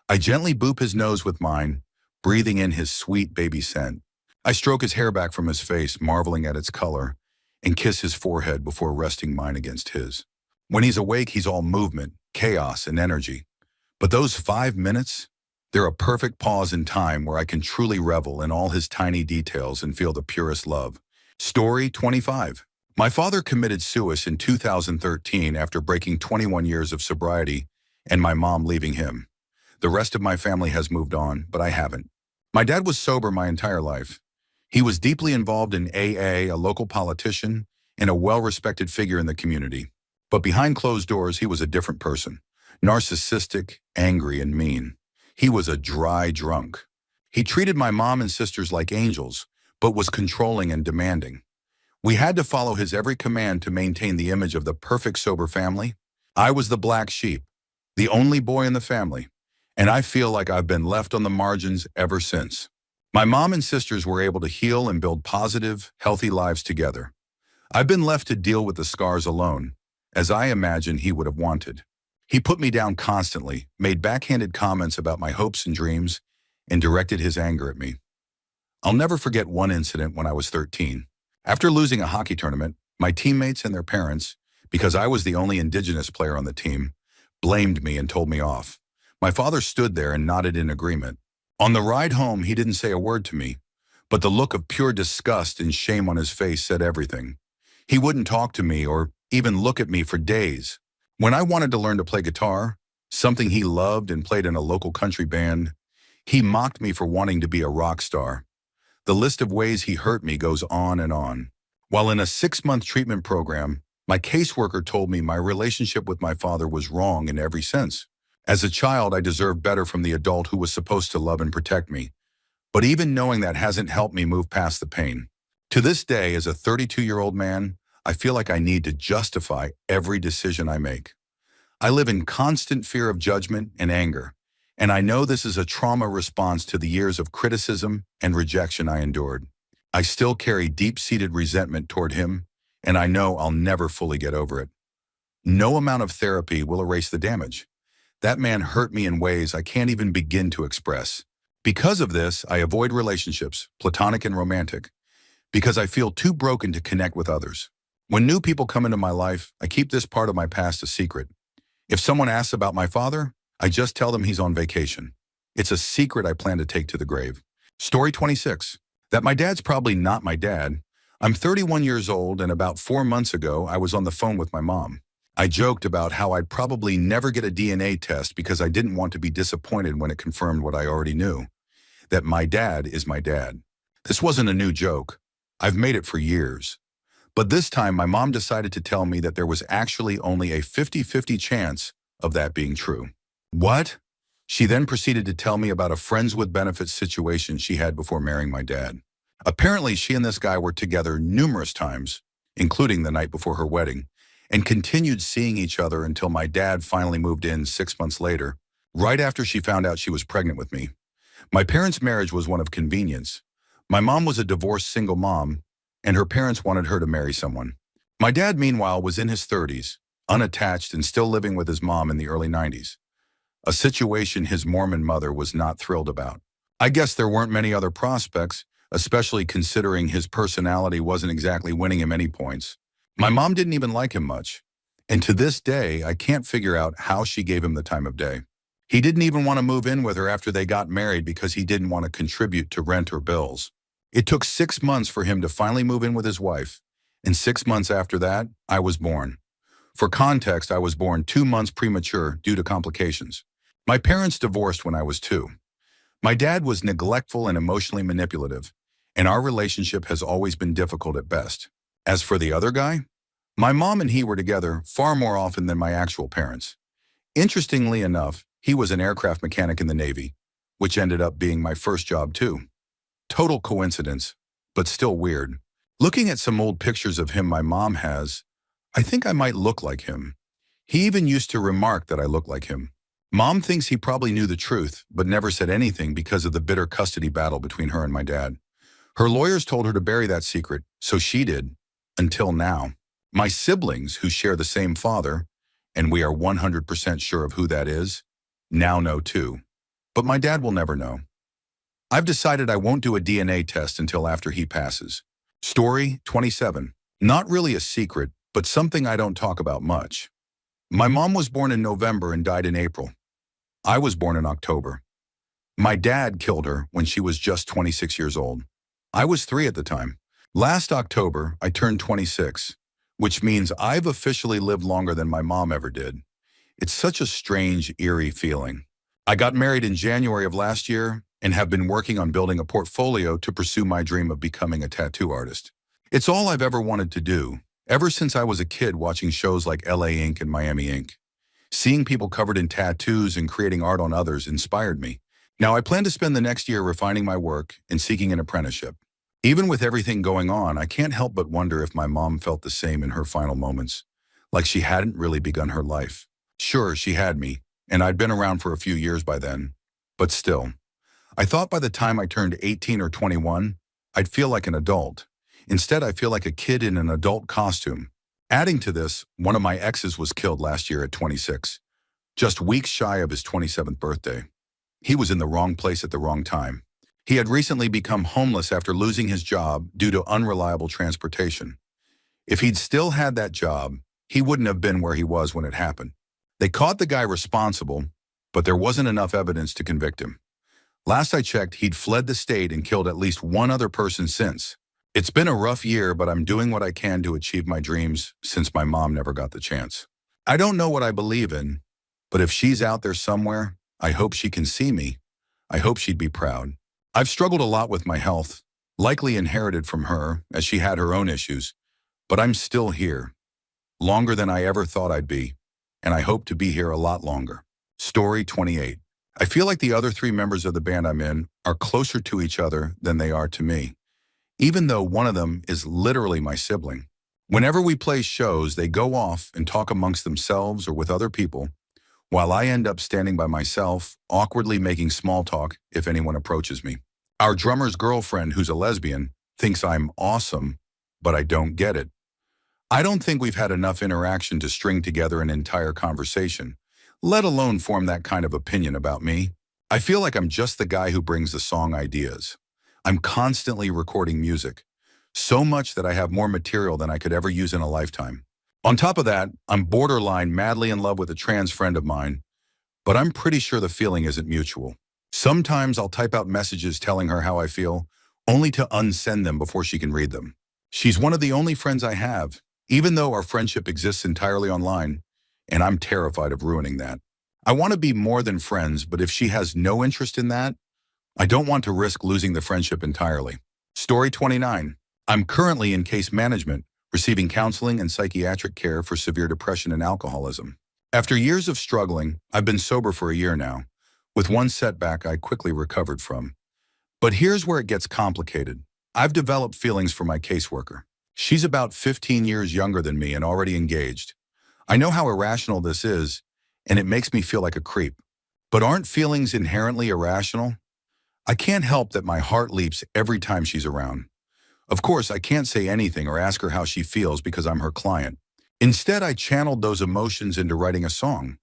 I gently boop his nose with mine, breathing in his sweet baby scent. I stroke his hair back from his face, marveling at its color, and kiss his forehead before resting mine against his. When he's awake, he's all movement, chaos, and energy. But those 5 minutes, they're a perfect pause in time where I can truly revel in all his tiny details and feel the purest love. Story 25. My father committed suicide in 2013 after breaking 21 years of sobriety and my mom leaving him. The rest of my family has moved on, but I haven't. My dad was sober my entire life. He was deeply involved in AA, a local politician, and a well-respected figure in the community. But behind closed doors, he was a different person. Narcissistic, angry, and mean. He was a dry drunk. He treated my mom and sisters like angels, but was controlling and demanding. We had to follow his every command to maintain the image of the perfect sober family. I was the black sheep, the only boy in the family, and I feel like I've been left on the margins ever since. My mom and sisters were able to heal and build positive, healthy lives together. I've been left to deal with the scars alone, as I imagine he would have wanted. He put me down constantly, made backhanded comments about my hopes and dreams, and directed his anger at me. I'll never forget one incident when I was 13. After losing a hockey tournament, my teammates and their parents, because I was the only Indigenous player on the team, blamed me and told me off. My father stood there and nodded in agreement. On the ride home, he didn't say a word to me, but the look of pure disgust and shame on his face said everything. He wouldn't talk to me or even look at me for days. When I wanted to learn to play guitar, something he loved and played in a local country band, he mocked me for wanting to be a rock star. The list of ways he hurt me goes on and on. While in a 6-month treatment program, my caseworker told me my relationship with my father was wrong in every sense. As a child, I deserved better from the adult who was supposed to love and protect me. But even knowing that hasn't helped me move past the pain. To this day, as a 32-year-old man, I feel like I need to justify every decision I make. I live in constant fear of judgment and anger, and I know this is a trauma response to the years of criticism and rejection I endured. I still carry deep-seated resentment toward him, and I know I'll never fully get over it. No amount of therapy will erase the damage. That man hurt me in ways I can't even begin to express. Because of this, I avoid relationships, platonic and romantic, because I feel too broken to connect with others. When new people come into my life, I keep this part of my past a secret. If someone asks about my father, I just tell them he's on vacation. It's a secret I plan to take to the grave. Story 26. That my dad's probably not my dad. I'm 31 years old, and about 4 months ago, I was on the phone with my mom. I joked about how I'd probably never get a DNA test because I didn't want to be disappointed when it confirmed what I already knew, that my dad is my dad. This wasn't a new joke. I've made it for years. But this time, my mom decided to tell me that there was actually only a 50-50 chance of that being true. What? She then proceeded to tell me about a friends with benefits situation she had before marrying my dad. Apparently, she and this guy were together numerous times, including the night before her wedding, and continued seeing each other until my dad finally moved in 6 months later, right after she found out she was pregnant with me. My parents' marriage was one of convenience. My mom was a divorced single mom, and her parents wanted her to marry someone. My dad, meanwhile, was in his 30s, unattached and still living with his mom in the early 90s, a situation his Mormon mother was not thrilled about. I guess there weren't many other prospects, especially considering his personality wasn't exactly winning him any points. My mom didn't even like him much, and to this day, I can't figure out how she gave him the time of day. He didn't even want to move in with her after they got married because he didn't want to contribute to rent or bills. It took 6 months for him to finally move in with his wife, and 6 months after that, I was born. For context, I was born 2 months premature due to complications. My parents divorced when I was 2. My dad was neglectful and emotionally manipulative, and our relationship has always been difficult at best. As for the other guy, my mom and he were together far more often than my actual parents. Interestingly enough, he was an aircraft mechanic in the Navy, which ended up being my first job too. Total coincidence, but still weird. Looking at some old pictures of him my mom has, I think I might look like him. He even used to remark that I look like him. Mom thinks he probably knew the truth, but never said anything because of the bitter custody battle between her and my dad. Her lawyers told her to bury that secret, so she did, until now. My siblings, who share the same father, and we are 100% sure of who that is, now know too. But my dad will never know. I've decided I won't do a DNA test until after he passes. Story 27. Not really a secret, but something I don't talk about much. My mom was born in November and died in April. I was born in October. My dad killed her when she was just 26 years old. I was 3 at the time. Last October, I turned 26, which means I've officially lived longer than my mom ever did. It's such a strange, eerie feeling. I got married in January of last year and have been working on building a portfolio to pursue my dream of becoming a tattoo artist. It's all I've ever wanted to do, ever since I was a kid watching shows like LA Ink and Miami Ink. Seeing people covered in tattoos and creating art on others inspired me. Now I plan to spend the next year refining my work and seeking an apprenticeship. Even with everything going on, I can't help but wonder if my mom felt the same in her final moments, like she hadn't really begun her life. Sure, she had me, and I'd been around for a few years by then, but still. I thought by the time I turned 18 or 21, I'd feel like an adult. Instead, I feel like a kid in an adult costume. Adding to this, one of my exes was killed last year at 26, just weeks shy of his 27th birthday. He was in the wrong place at the wrong time. He had recently become homeless after losing his job due to unreliable transportation. If he'd still had that job, he wouldn't have been where he was when it happened. They caught the guy responsible, but there wasn't enough evidence to convict him. Last I checked, he'd fled the state and killed at least one other person since. It's been a rough year, but I'm doing what I can to achieve my dreams since my mom never got the chance. I don't know what I believe in, but if she's out there somewhere, I hope she can see me. I hope she'd be proud. I've struggled a lot with my health, likely inherited from her, as she had her own issues, but I'm still here, longer than I ever thought I'd be, and I hope to be here a lot longer. Story 28. I feel like the other 3 members of the band I'm in are closer to each other than they are to me, even though one of them is literally my sibling. Whenever we play shows, they go off and talk amongst themselves or with other people, while I end up standing by myself, awkwardly making small talk if anyone approaches me. Our drummer's girlfriend, who's a lesbian, thinks I'm awesome, but I don't get it. I don't think we've had enough interaction to string together an entire conversation, let alone form that kind of opinion about me. I feel like I'm just the guy who brings the song ideas. I'm constantly recording music, so much that I have more material than I could ever use in a lifetime. On top of that, I'm borderline madly in love with a trans friend of mine, but I'm pretty sure the feeling isn't mutual. Sometimes I'll type out messages telling her how I feel, only to unsend them before she can read them. She's one of the only friends I have, even though our friendship exists entirely online, and I'm terrified of ruining that. I want to be more than friends, but if she has no interest in that, I don't want to risk losing the friendship entirely. Story 29. I'm currently in case management, receiving counseling and psychiatric care for severe depression and alcoholism. After years of struggling, I've been sober for a year now, with one setback I quickly recovered from. But here's where it gets complicated. I've developed feelings for my caseworker. She's about 15 years younger than me and already engaged. I know how irrational this is, and it makes me feel like a creep. But aren't feelings inherently irrational? I can't help that my heart leaps every time she's around. Of course, I can't say anything or ask her how she feels because I'm her client. Instead, I channeled those emotions into writing a song.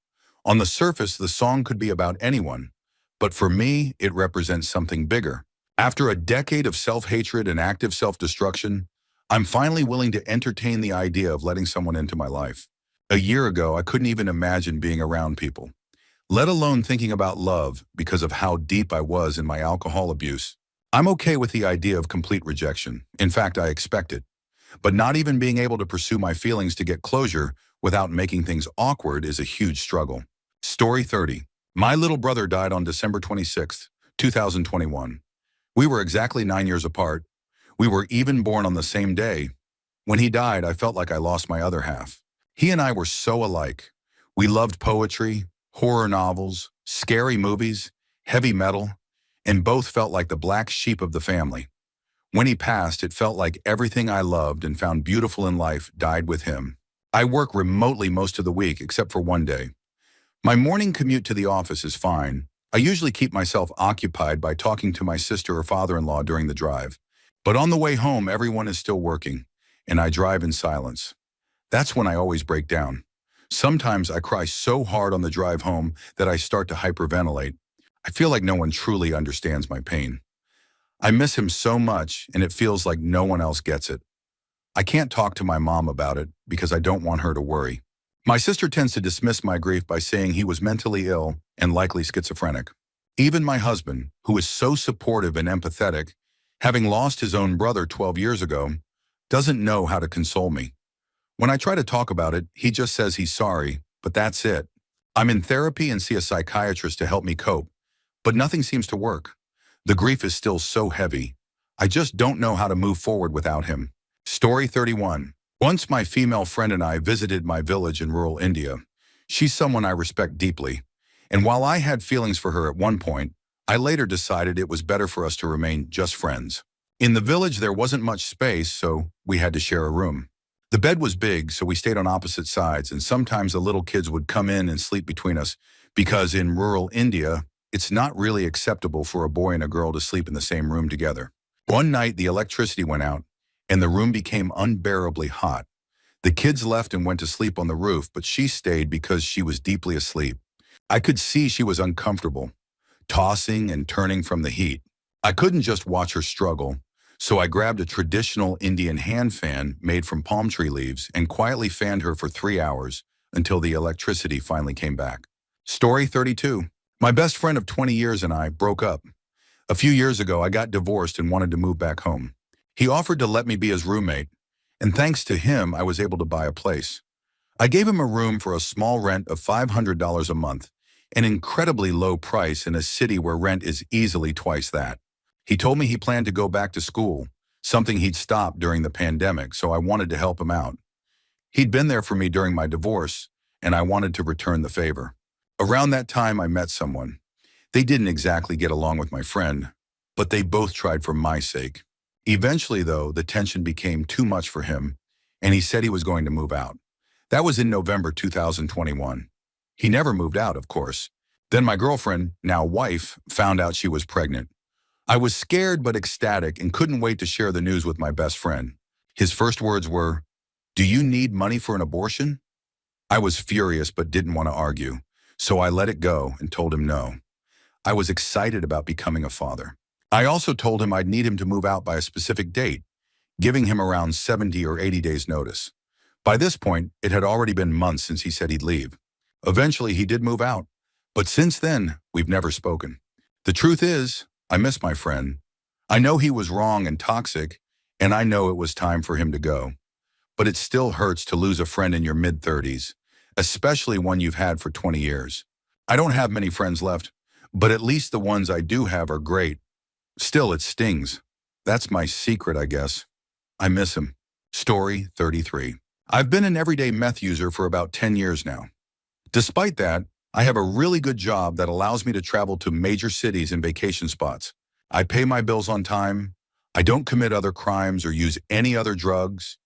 On the surface, the song could be about anyone, but for me, it represents something bigger. After a decade of self-hatred and active self-destruction, I'm finally willing to entertain the idea of letting someone into my life. A year ago, I couldn't even imagine being around people, let alone thinking about love because of how deep I was in my alcohol abuse. I'm okay with the idea of complete rejection. In fact, I expect it. But not even being able to pursue my feelings to get closure without making things awkward is a huge struggle. Story 30. My little brother died on December 26th, 2021. We were exactly 9 years apart. We were even born on the same day. When he died, I felt like I lost my other half. He and I were so alike. We loved poetry, horror novels, scary movies, heavy metal, and both felt like the black sheep of the family. When he passed, it felt like everything I loved and found beautiful in life died with him. I work remotely most of the week except for one day. My morning commute to the office is fine. I usually keep myself occupied by talking to my sister or father-in-law during the drive. But on the way home, everyone is still working, and I drive in silence. That's when I always break down. Sometimes I cry so hard on the drive home that I start to hyperventilate. I feel like no one truly understands my pain. I miss him so much, and it feels like no one else gets it. I can't talk to my mom about it because I don't want her to worry. My sister tends to dismiss my grief by saying he was mentally ill and likely schizophrenic. Even my husband, who is so supportive and empathetic, having lost his own brother 12 years ago, doesn't know how to console me. When I try to talk about it, he just says he's sorry, but that's it. I'm in therapy and see a psychiatrist to help me cope, but nothing seems to work. The grief is still so heavy. I just don't know how to move forward without him. Story 31. Once my female friend and I visited my village in rural India. She's someone I respect deeply, and while I had feelings for her at one point, I later decided it was better for us to remain just friends. In the village, there wasn't much space, so we had to share a room. The bed was big, so we stayed on opposite sides, and sometimes the little kids would come in and sleep between us, because in rural India, it's not really acceptable for a boy and a girl to sleep in the same room together. One night, the electricity went out, and the room became unbearably hot. The kids left and went to sleep on the roof, but she stayed because she was deeply asleep. I could see she was uncomfortable, tossing and turning from the heat. I couldn't just watch her struggle, so I grabbed a traditional Indian hand fan made from palm tree leaves and quietly fanned her for 3 hours until the electricity finally came back. Story 32. My best friend of 20 years and I broke up. A few years ago, I got divorced and wanted to move back home. He offered to let me be his roommate, and thanks to him, I was able to buy a place. I gave him a room for a small rent of $500 a month, an incredibly low price in a city where rent is easily twice that. He told me he planned to go back to school, something he'd stopped during the pandemic, so I wanted to help him out. He'd been there for me during my divorce, and I wanted to return the favor. Around that time, I met someone. They didn't exactly get along with my friend, but they both tried for my sake. Eventually, though, the tension became too much for him, and he said he was going to move out. That was in November 2021. He never moved out, of course. Then my girlfriend, now wife, found out she was pregnant. I was scared but ecstatic and couldn't wait to share the news with my best friend. His first words were, "Do you need money for an abortion?" I was furious but didn't want to argue, so I let it go and told him no. I was excited about becoming a father. I also told him I'd need him to move out by a specific date, giving him around 70 or 80 days notice. By this point, it had already been months since he said he'd leave. Eventually, he did move out, but since then, we've never spoken. The truth is, I miss my friend. I know he was wrong and toxic, and I know it was time for him to go. But it still hurts to lose a friend in your mid-30s, especially one you've had for 20 years. I don't have many friends left, but at least the ones I do have are great. Still, it stings. That's my secret, I guess. I miss him. Story 33. I've been an everyday meth user for about 10 years now. Despite that, I have a really good job that allows me to travel to major cities and vacation spots. I pay my bills on time. I don't commit other crimes or use any other drugs.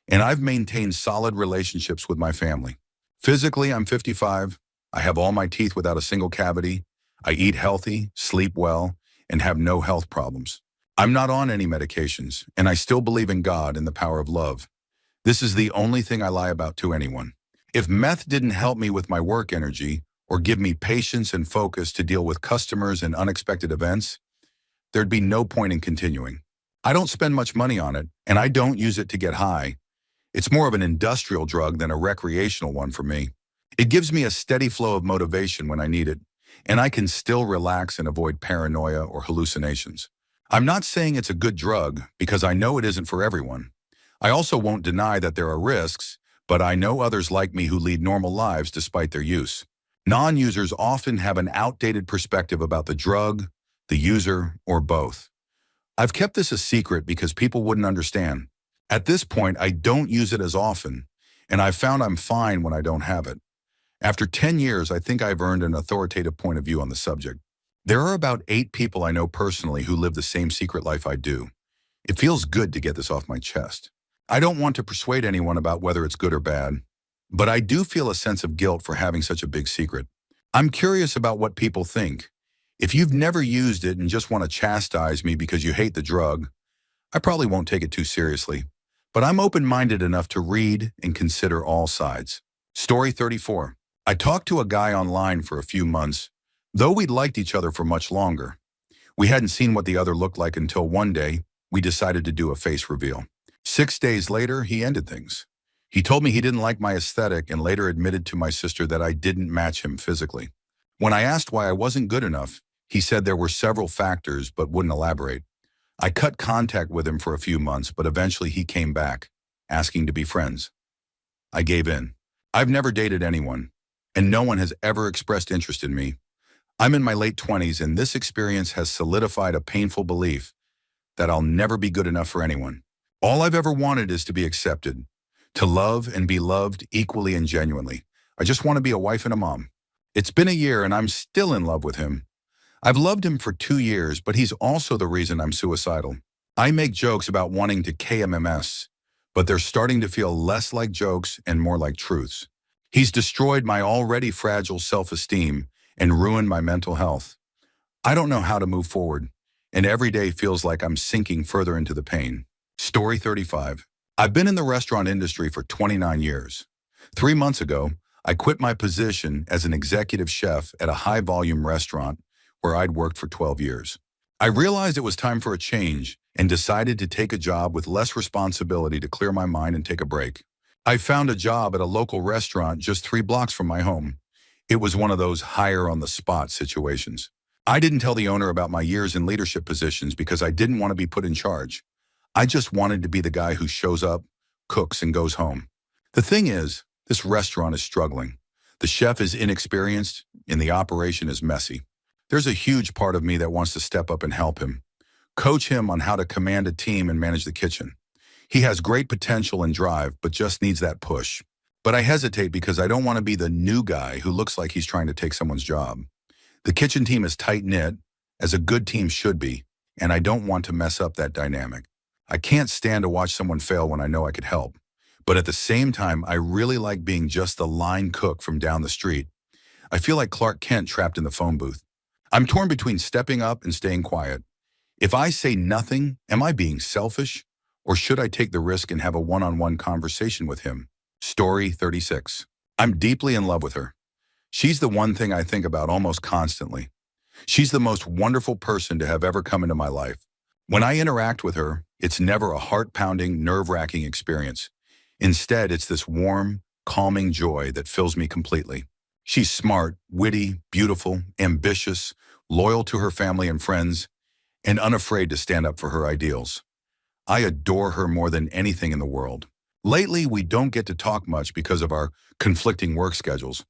And I've maintained solid relationships with my family. Physically, I'm 55. I have all my teeth without a single cavity. I eat healthy, sleep well, and have no health problems. I'm not on any medications, and I still believe in God and the power of love. This is the only thing I lie about to anyone. If meth didn't help me with my work energy or give me patience and focus to deal with customers and unexpected events, there'd be no point in continuing. I don't spend much money on it, and I don't use it to get high. It's more of an industrial drug than a recreational one for me. It gives me a steady flow of motivation when I need it, and I can still relax and avoid paranoia or hallucinations. I'm not saying it's a good drug because I know it isn't for everyone. I also won't deny that there are risks, but I know others like me who lead normal lives despite their use. Non-users often have an outdated perspective about the drug, the user, or both. I've kept this a secret because people wouldn't understand. At this point, I don't use it as often, and I've found I'm fine when I don't have it. After 10 years, I think I've earned an authoritative point of view on the subject. There are about 8 people I know personally who live the same secret life I do. It feels good to get this off my chest. I don't want to persuade anyone about whether it's good or bad, but I do feel a sense of guilt for having such a big secret. I'm curious about what people think. If you've never used it and just want to chastise me because you hate the drug, I probably won't take it too seriously. But I'm open-minded enough to read and consider all sides. Story 34. I talked to a guy online for a few months, though we'd liked each other for much longer. We hadn't seen what the other looked like until one day we decided to do a face reveal. 6 days later, he ended things. He told me he didn't like my aesthetic and later admitted to my sister that I didn't match him physically. When I asked why I wasn't good enough, he said there were several factors but wouldn't elaborate. I cut contact with him for a few months, but eventually he came back, asking to be friends. I gave in. I've never dated anyone, and no one has ever expressed interest in me. I'm in my late 20s, and this experience has solidified a painful belief that I'll never be good enough for anyone. All I've ever wanted is to be accepted, to love and be loved equally and genuinely. I just want to be a wife and a mom. It's been a year, and I'm still in love with him. I've loved him for 2 years, but he's also the reason I'm suicidal. I make jokes about wanting to KMMS, but they're starting to feel less like jokes and more like truths. He's destroyed my already fragile self-esteem and ruined my mental health. I don't know how to move forward, and every day feels like I'm sinking further into the pain. Story 35. I've been in the restaurant industry for 29 years. 3 months ago, I quit my position as an executive chef at a high-volume restaurant where I'd worked for 12 years. I realized it was time for a change and decided to take a job with less responsibility to clear my mind and take a break. I found a job at a local restaurant just 3 blocks from my home. It was one of those hire-on-the-spot situations. I didn't tell the owner about my years in leadership positions because I didn't want to be put in charge. I just wanted to be the guy who shows up, cooks, and goes home. The thing is, this restaurant is struggling. The chef is inexperienced, and the operation is messy. There's a huge part of me that wants to step up and help him, coach him on how to command a team and manage the kitchen. He has great potential and drive, but just needs that push. But I hesitate because I don't want to be the new guy who looks like he's trying to take someone's job. The kitchen team is tight-knit, as a good team should be, and I don't want to mess up that dynamic. I can't stand to watch someone fail when I know I could help. But at the same time, I really like being just the line cook from down the street. I feel like Clark Kent trapped in the phone booth. I'm torn between stepping up and staying quiet. If I say nothing, am I being selfish? Or should I take the risk and have a one-on-one conversation with him? Story 36. I'm deeply in love with her. She's the one thing I think about almost constantly. She's the most wonderful person to have ever come into my life. When I interact with her, it's never a heart-pounding, nerve-wracking experience. Instead, it's this warm, calming joy that fills me completely. She's smart, witty, beautiful, ambitious, loyal to her family and friends, and unafraid to stand up for her ideals. I adore her more than anything in the world. Lately, we don't get to talk much because of our conflicting work schedules,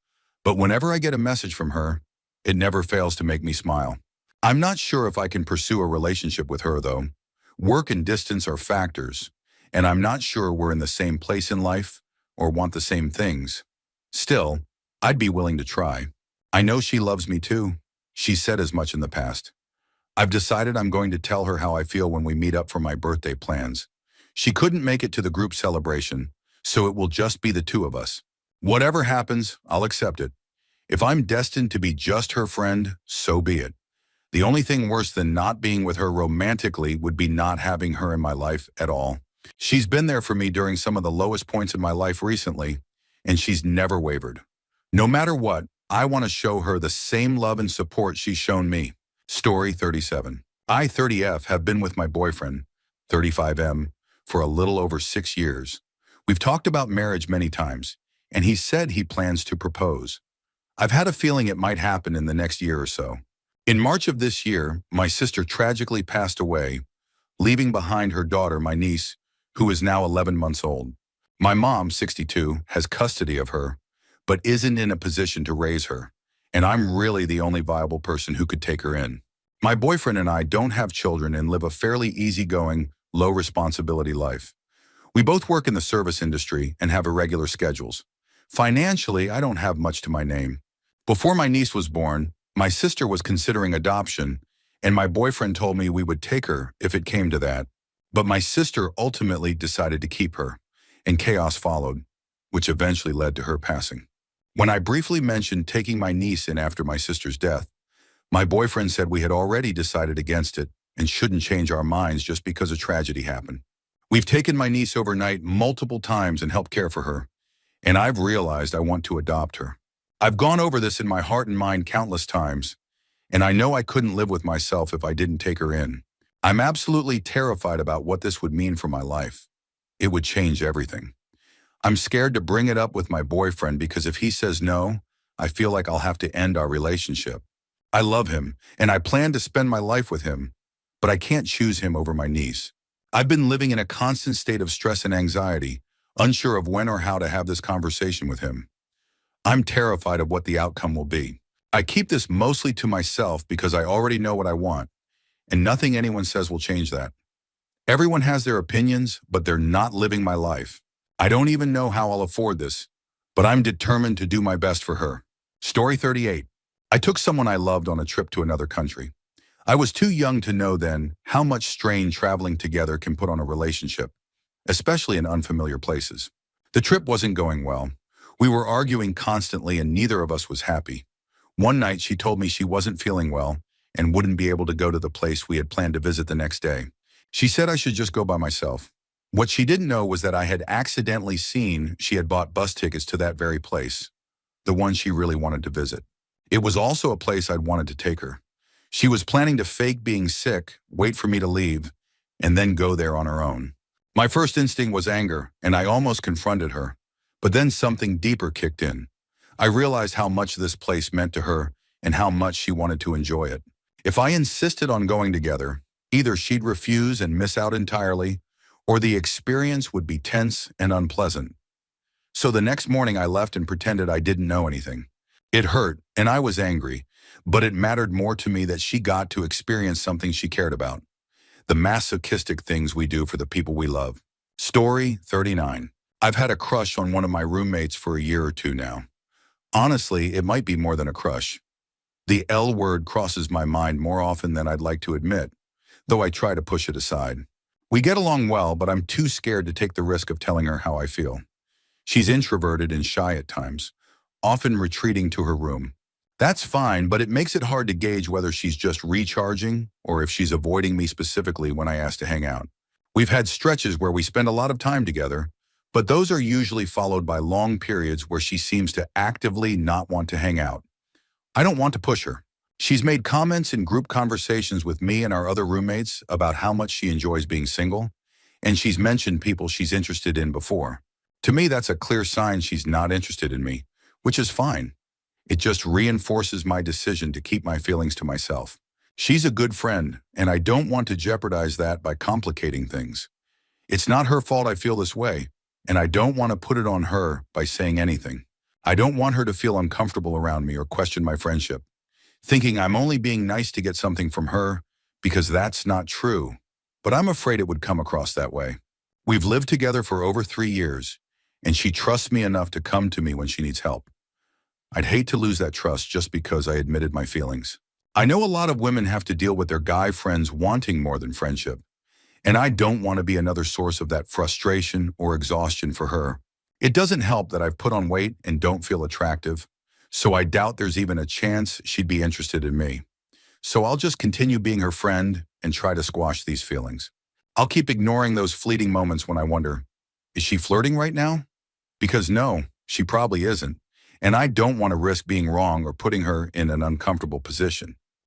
but whenever I get a message from her, it never fails to make me smile. I'm not sure if I can pursue a relationship with her, though. Work and distance are factors, and I'm not sure we're in the same place in life or want the same things. Still, I'd be willing to try. I know she loves me too. She said as much in the past. I've decided I'm going to tell her how I feel when we meet up for my birthday plans. She couldn't make it to the group celebration, so it will just be the 2 of us. Whatever happens, I'll accept it. If I'm destined to be just her friend, so be it. The only thing worse than not being with her romantically would be not having her in my life at all. She's been there for me during some of the lowest points in my life recently, and she's never wavered. No matter what, I want to show her the same love and support she's shown me. Story 37. I, 30F, have been with my boyfriend, 35M, for a little over 6 years. We've talked about marriage many times, and he said he plans to propose. I've had a feeling it might happen in the next year or so. In March of this year, my sister tragically passed away, leaving behind her daughter, my niece, who is now 11 months old. My mom, 62, has custody of her, but isn't in a position to raise her, and I'm really the only viable person who could take her in. My boyfriend and I don't have children and live a fairly easygoing, low-responsibility life. We both work in the service industry and have irregular schedules. Financially, I don't have much to my name. Before my niece was born, my sister was considering adoption, and my boyfriend told me we would take her if it came to that. But my sister ultimately decided to keep her, and chaos followed, which eventually led to her passing. When I briefly mentioned taking my niece in after my sister's death, my boyfriend said we had already decided against it and shouldn't change our minds just because a tragedy happened. We've taken my niece overnight multiple times and helped care for her, and I've realized I want to adopt her. I've gone over this in my heart and mind countless times, and I know I couldn't live with myself if I didn't take her in. I'm absolutely terrified about what this would mean for my life. It would change everything. I'm scared to bring it up with my boyfriend because if he says no, I feel like I'll have to end our relationship. I love him, and I plan to spend my life with him, but I can't choose him over my niece. I've been living in a constant state of stress and anxiety, unsure of when or how to have this conversation with him. I'm terrified of what the outcome will be. I keep this mostly to myself because I already know what I want, and nothing anyone says will change that. Everyone has their opinions, but they're not living my life. I don't even know how I'll afford this, but I'm determined to do my best for her. Story 38. I took someone I loved on a trip to another country. I was too young to know then how much strain traveling together can put on a relationship, especially in unfamiliar places. The trip wasn't going well. We were arguing constantly and neither of us was happy. One night she told me she wasn't feeling well and wouldn't be able to go to the place we had planned to visit the next day. She said I should just go by myself. What she didn't know was that I had accidentally seen she had bought bus tickets to that very place, the one she really wanted to visit. It was also a place I'd wanted to take her. She was planning to fake being sick, wait for me to leave, and then go there on her own. My first instinct was anger, and I almost confronted her. But then something deeper kicked in. I realized how much this place meant to her and how much she wanted to enjoy it. If I insisted on going together, either she'd refuse and miss out entirely, or the experience would be tense and unpleasant. So the next morning I left and pretended I didn't know anything. It hurt, and I was angry, but it mattered more to me that she got to experience something she cared about. The masochistic things we do for the people we love. Story 39. I've had a crush on one of my roommates for a year or two now. Honestly, it might be more than a crush. The L word crosses my mind more often than I'd like to admit, though I try to push it aside. We get along well, but I'm too scared to take the risk of telling her how I feel. She's introverted and shy at times, often retreating to her room. That's fine, but it makes it hard to gauge whether she's just recharging or if she's avoiding me specifically when I ask to hang out. We've had stretches where we spend a lot of time together, but those are usually followed by long periods where she seems to actively not want to hang out. I don't want to push her. She's made comments in group conversations with me and our other roommates about how much she enjoys being single, and she's mentioned people she's interested in before. To me, that's a clear sign she's not interested in me, which is fine. It just reinforces my decision to keep my feelings to myself. She's a good friend, and I don't want to jeopardize that by complicating things. It's not her fault I feel this way, and I don't want to put it on her by saying anything. I don't want her to feel uncomfortable around me or question my friendship, thinking I'm only being nice to get something from her, because that's not true. But I'm afraid it would come across that way. We've lived together for over 3 years, and she trusts me enough to come to me when she needs help. I'd hate to lose that trust just because I admitted my feelings. I know a lot of women have to deal with their guy friends wanting more than friendship, and I don't want to be another source of that frustration or exhaustion for her. It doesn't help that I've put on weight and don't feel attractive, so I doubt there's even a chance she'd be interested in me. So I'll just continue being her friend and try to squash these feelings. I'll keep ignoring those fleeting moments when I wonder, is she flirting right now? Because no, she probably isn't, and I don't want to risk being wrong or putting her in an uncomfortable position.